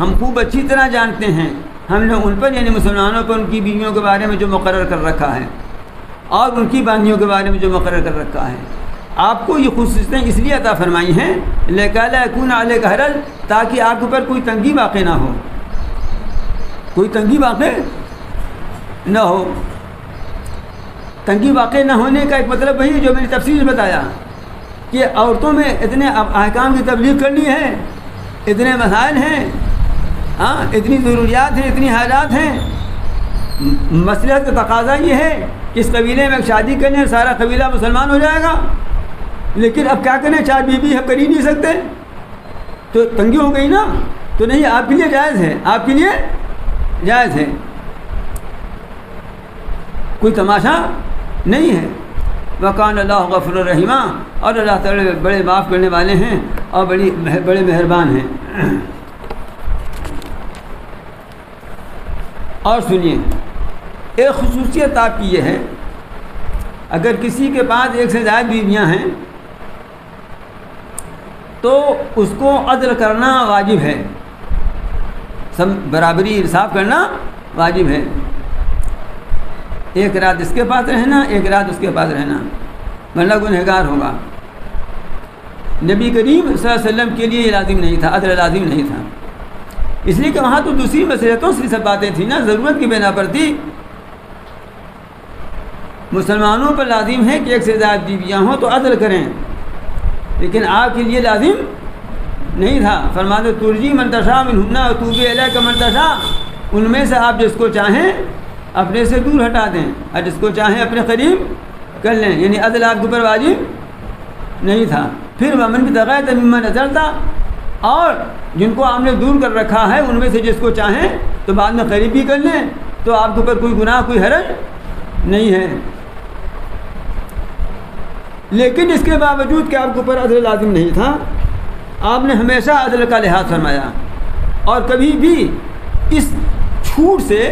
ہم خوب اچھی طرح جانتے ہیں ہم نے ان پر یعنی مسلمانوں پر ان کی بیویوں کے بارے میں جو مقرر کر رکھا ہے اور ان کی باندھیوں کے بارے میں جو مقرر کر رکھا ہے۔ آپ کو یہ خصوصیتیں اس لیے عطا فرمائی ہیں لِکَیْ لَا یَکُونَ عَلَیْکَ حَرَجٌ، تاکہ آپ کے اوپر کوئی تنگی واقع نہ ہو، کوئی تنگی واقع نہ ہو۔ تنگی واقع نہ ہونے کا ایک مطلب وہی ہے جو میں نے تفصیل بتایا کہ عورتوں میں اتنے احکام کی تبلیغ کرنی ہے، اتنے مسائل ہیں، اتنی ضروریات ہیں، اتنی حاجات ہیں۔ مصلحت کا تقاضا یہ ہے کہ اس قبیلے میں شادی کرنے سارا قبیلہ مسلمان ہو جائے گا، لیکن اب کیا کریں، 4 بیوی ہم کر ہی نہیں سکتے، تو تنگی ہو گئی نا۔ تو نہیں، آپ کے لیے جائز ہے، آپ کے لیے جائز ہے، کوئی تماشا نہیں ہے۔ وَقَانَ اللَّهُ غَفُورًا رَحِيمًا، اور اللہ تعالیٰ بڑے معاف کرنے والے ہیں اور بڑے مہربان ہیں۔ اور سنیے، ایک خصوصیت آپ کی یہ ہے، اگر کسی کے پاس 1 سے زائد بیویاں ہیں تو اس کو عدل کرنا واجب ہے، سب برابری انصاف کرنا واجب ہے۔ 1 رات اس کے پاس رہنا، 1 رات اس کے پاس رہنا، ورنہ گنہگار ہوگا۔ نبی کریم صلی اللہ علیہ وسلم کے لیے یہ لازم نہیں تھا، عدل لازم نہیں تھا، اس لیے کہ وہاں تو دوسری مصلحتوں سے سب باتیں تھیں نا، ضرورت کی بنا پر تھی۔ مسلمانوں پر لازم ہے کہ 1 سے زائد بیویاں ہوں تو عدل کریں، لیکن آپ کے لیے لازم نہیں تھا۔ فرماتے ترجی من تشاء منہن وتوبی الیک من تشاء، ان میں سے آپ جس کو چاہیں اپنے سے دور ہٹا دیں اور جس کو چاہیں اپنے قریب کر لیں، یعنی عدل آپ کے اوپر واجب نہیں تھا۔ پھر ومن ابتغیت ممن عزلت، اور جن کو آپ نے دور کر رکھا ہے ان میں سے جس کو چاہیں تو بعد میں قریب بھی کر لیں، تو آپ کے اوپر کوئی گناہ، کوئی حرج نہیں ہے۔ لیکن اس کے باوجود کہ آپ کے اوپر عدل لازم نہیں تھا، آپ نے ہمیشہ عدل کا لحاظ فرمایا اور کبھی بھی اس چھوٹ سے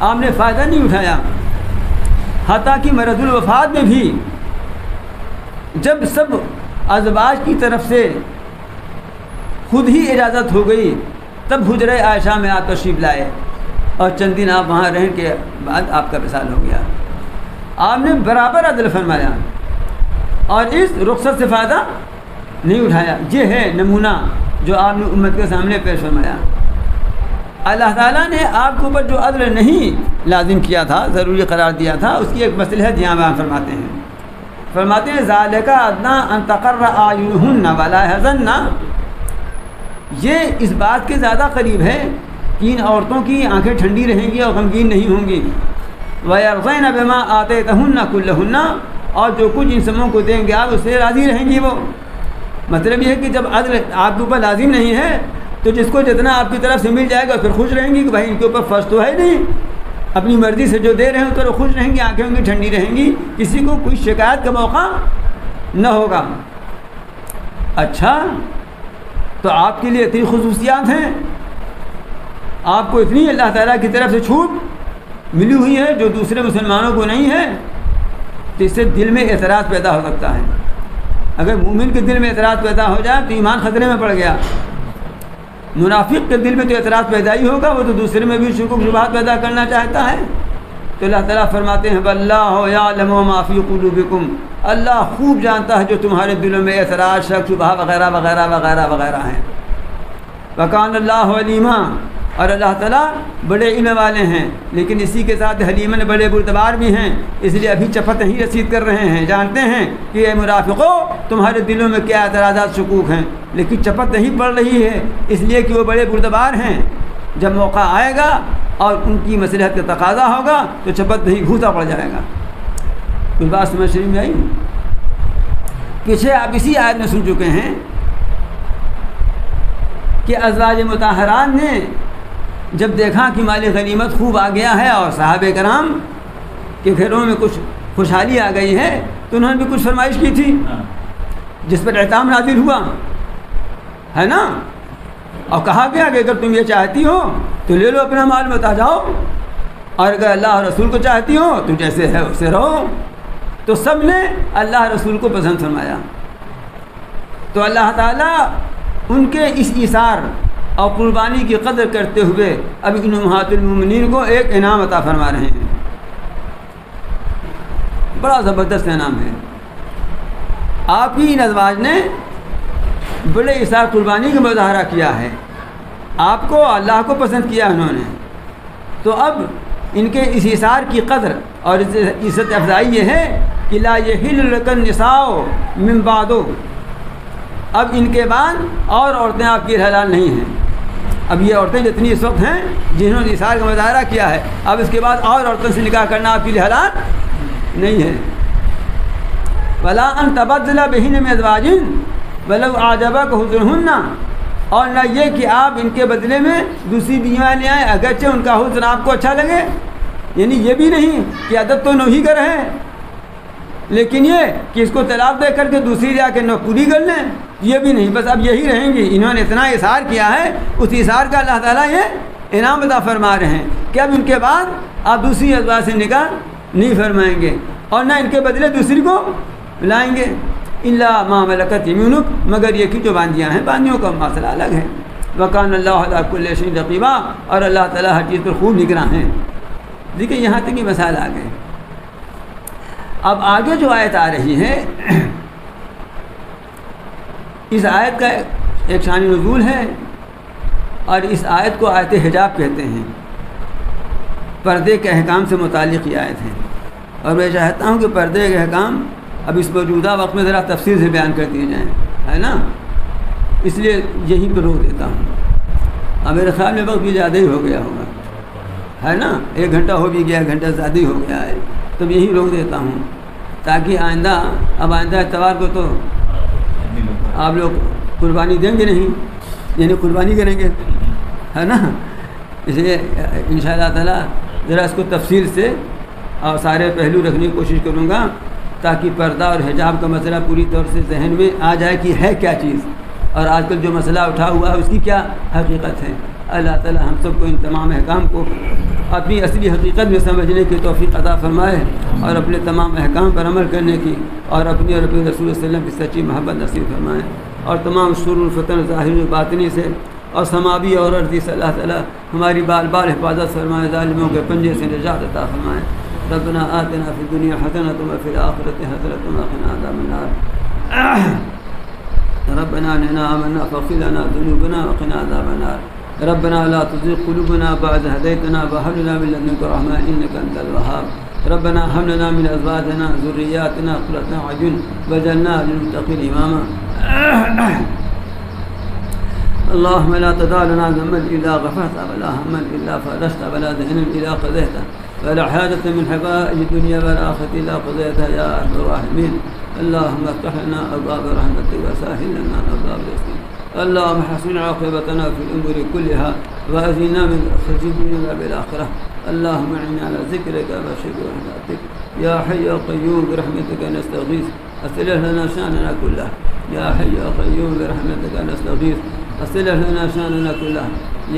آپ نے فائدہ نہیں اٹھایا۔ حتیٰ کہ مرض الوفات میں بھی جب سب ازواج کی طرف سے خود ہی اجازت ہو گئی تب حجرہ عائشہ میں آپ تشریف لائے اور چند دن آپ وہاں رہنے کے بعد آپ کا وصال ہو گیا۔ آپ نے برابر عدل فرمایا اور اس رخصت سے فائدہ نہیں اٹھایا۔ یہ ہے نمونہ جو آپ نے امت کے سامنے پیش فرمایا۔ اللہ تعالیٰ نے آپ کے اوپر جو عدل نہیں لازم کیا تھا، ضروری قرار دیا تھا، اس کی ایک مصلحت یہاں بیان فرماتے ہیں۔ فرماتے ہیں ذَلِكَ أَدْنَىٰ أَن تَقَرَّ أَعْيُنُهُنَّ وَلَا يَحْزَنَّ، یہ اس بات کے زیادہ قریب ہے کہ ان عورتوں کی آنکھیں ٹھنڈی رہیں گی اور غمگین نہیں ہوں گی۔ وَيَرْضَيْنَ بِمَا آتَيْتَهُنَّ كُلَّهُنَّ، اور جو کچھ ان سبوں کو دیں گے آپ اس سے راضی رہیں گی وہ۔ مطلب یہ ہے کہ جب عدل آپ کے اوپر لازم نہیں ہے تو جس کو جتنا آپ کی طرف سے مل جائے گا پھر خوش رہیں گی کہ بھائی ان کے اوپر فرض تو ہے نہیں، اپنی مرضی سے جو دے رہے ہیں تو خوش رہیں گی، آنکھیں ان کی ٹھنڈی رہیں گی، کسی کو کوئی شکایت کا موقع نہ ہوگا۔ اچھا، تو آپ کے لیے اتنی خصوصیات ہیں، آپ کو اتنی اللہ تعالیٰ کی طرف سے چھوٹ ملی ہوئی ہے جو دوسرے مسلمانوں کو نہیں ہے، تو اس سے دل میں اعتراض پیدا ہو سکتا ہے۔ اگر مومن کے دل میں اعتراض پیدا ہو جائے تو ایمان خطرے میں پڑ گیا۔ منافق کے دل میں تو اعتراض پیدا ہی ہوگا، وہ تو دوسرے میں بھی شکوک و شبہات پیدا کرنا چاہتا ہے۔ تو اللہ تعالیٰ فرماتے ہیں وَاللَّهُ يَعْلَمُ مَا فِي قُلُوبِكُمْ، اللہ خوب جانتا ہے جو تمہارے دلوں میں اعتراض، شک، شبہ وغیرہ وغیرہ وغیرہ وغیرہ ہیں۔ وَكَانَ اللَّهُ عَلِيمًا، اور اللہ تعالیٰ بڑے علم والے ہیں، لیکن اسی کے ساتھ حلیماً بڑے بردبار بھی ہیں، اس لیے ابھی چپت نہیں رسید کر رہے ہیں، جانتے ہیں کہ اے منافقو تمہارے دلوں میں کیا اعتراضات، شکوک ہیں، لیکن چپت نہیں پڑ رہی ہے اس لیے کہ وہ بڑے بردبار ہیں۔ جب موقع آئے گا اور ان کی مصلحت کا تقاضا ہوگا تو چپت نہیں گھوسا پڑ جائے گا۔ کچھ بات سمجھ شریف میں آئی؟ پیچھے آپ اسی آیت میں سن چکے ہیں کہ ازواج مطہرات نے جب دیکھا کہ مال غنیمت خوب آ گیا ہے اور صحابہ کرام کے گھروں میں کچھ خوشحالی آ گئی ہے تو انہوں نے بھی کچھ فرمائش کی تھی جس پر احکام نازل ہوا ہے نا، اور کہا گیا کہ اگر تم یہ چاہتی ہو تو لے لو اپنا مال متا جاؤ، اور اگر اللہ اور رسول کو چاہتی ہو تو جیسے ہے اسے رہو۔ تو سب نے اللہ رسول کو پسند فرمایا، تو اللہ تعالیٰ ان کے اس ایثار اور قربانی کی قدر کرتے ہوئے اب ان امہات المومنین کو ایک انعام عطا فرما رہے ہیں، بڑا زبردست انعام ہے۔ آپ کی ان ازواج نے بڑے ایثار قربانی کا مظاہرہ کیا ہے، آپ کو اللہ کو پسند کیا انہوں نے، تو اب ان کے اس ایثار کی قدر اور عزت افزائی یہ ہے کہ لا یحل لک النساء من بعد، اب ان کے بعد اور عورتیں آپ کی حلال نہیں ہیں۔ اب یہ عورتیں جتنی اس وقت ہیں جنہوں نے ایثار کا مظاہرہ کیا ہے، اب اس کے بعد اور عورتوں سے نکاح کرنا آپ کے لیے حلال نہیں ہے۔ ولا ان تبدل بہن من ازواج ولو اعجبک حسنہن، اور نہ یہ کہ آپ ان کے بدلے میں دوسری بیویاں لے آئیں اگرچہ ان کا حسن آپ کو اچھا لگے، یعنی یہ بھی نہیں کہ عدد تو نو ہی کا رہے لیکن یہ کہ اس کو طلاق دے کر کے دوسری لے آ کے نو پوری کر لیں، یہ بھی نہیں، بس اب یہی رہیں گی۔ انہوں نے اتنا اظہار کیا ہے، اس اظہار کا اللہ تعالیٰ یہ انعام عطا فرما رہے ہیں کہ اب ان کے بعد آپ دوسری ازواج سے نکاح نہیں فرمائیں گے اور نہ ان کے بدلے دوسری کو لائیں گے، الا ما ملکت یمینک، مگر یہ کہ جو باندیاں ہیں، باندیوں کا مسئلہ الگ ہے۔ وکان اللہ علی کل شیء رقیبا، اور اللہ تعالیٰ ہر چیز پر خوب نگراں ہیں۔ دیکھیں یہاں تک یہ مسائل آ گئے۔ اب آگے جو آیت آ رہی ہے، اس آیت کا ایک شان نزول ہے، اور اس آیت کو آیت حجاب کہتے ہیں، پردے کے احکام سے متعلق یہ آیت ہے، اور میں چاہتا ہوں کہ پردے کے احکام اب اس موجودہ وقت میں ذرا تفصیل سے بیان کر دیے جائیں، ہے نا، اس لیے یہیں پہ روک دیتا ہوں۔ اب میرے خیال میں وقت بھی زیادہ ہی ہو گیا ہوگا، ہے نا، 1 گھنٹہ ہو بھی گیا، 1 گھنٹہ زیادہ ہی ہو گیا ہے، تو یہیں روک دیتا ہوں تاکہ آئندہ اتوار کو تو آپ لوگ قربانی دیں گے نہیں، یعنی قربانی کریں گے، ہے نا، اس لیے انشاءاللہ تعالیٰ ذرا اس کو تفصیل سے اور سارے پہلو رکھنے کی کوشش کروں گا تاکہ پردہ اور حجاب کا مسئلہ پوری طور سے ذہن میں آ جائے کہ ہے کیا چیز، اور آج کل جو مسئلہ اٹھا ہوا ہے اس کی کیا حقیقت ہے۔ اللہ تعالیٰ ہم سب کو ان تمام احکام کو اپنی اصلی حقیقت میں سمجھنے کی توفیق عطا فرمائے، اور اپنے تمام احکام پر عمل کرنے کی، اور اپنی اور اپنے رسول صلی اللہ علیہ وسلم کی سچی محبت نصیب فرمائے، اور تمام شرور الفتن ظاہری و باطنی سے اور سماوی اور ارضی سے اللہ تعالیٰ ہماری بال بال حفاظت فرمائے، ظالموں کے پنجے سے نجات عطا فرمائے۔ ربنا آتنا فی الدنیا حسنۃ وفی الآخرۃ حسنۃ وقنا عذاب النار۔ ربنا اننا آمنا فاغفر لنا ذنوبنا وقنا عذاب النار۔ ربنا لا تزغ قلوبنا بعد إذ هديتنا وهب لنا من لدنك رحمة إنك أنت الوهاب۔ ربنا هب لنا من أزواجنا ذرياتنا قرة أعين واجعلنا للمتقين إماما۔ اللهم لا تدع لنا ذنبا إلا غفرته ولا هما إلا فرجته ولا دينا إلا قضيته ولا حاجة من حوائج الدنيا والآخرة إلا قضيتها يا أرحم الراحمين۔ اللهم افتح لنا أبواب رحمتك وسهل لنا أبواب رزقك۔ اللهم حسن عاقبتنا في الأمور كلها وأجرنا من خزي الدنيا والآخرة۔ اللهم أعنا على ذكرك وشكر عبادتك يا حي يا قيوم برحمتك نستغيث أصلح لنا شأننا كله يا حي يا قيوم برحمتك نستغيث أصلح لنا شأننا كله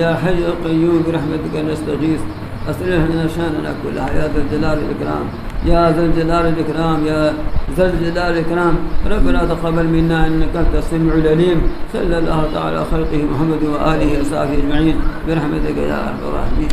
يا حي يا قيوم برحمتك نستغيث أصلح لنا شأننا كله يا ذا الجلال والإكرام يا ذا الجلال والإكرام يا ذا الجلال والإكرام۔ ربنا تقبل منا إنك أنت السميع العليم۔ صلى الله تعالى على خلقه محمد وآله وصحبه أجمعين برحمتك يا أرحم الراحمين۔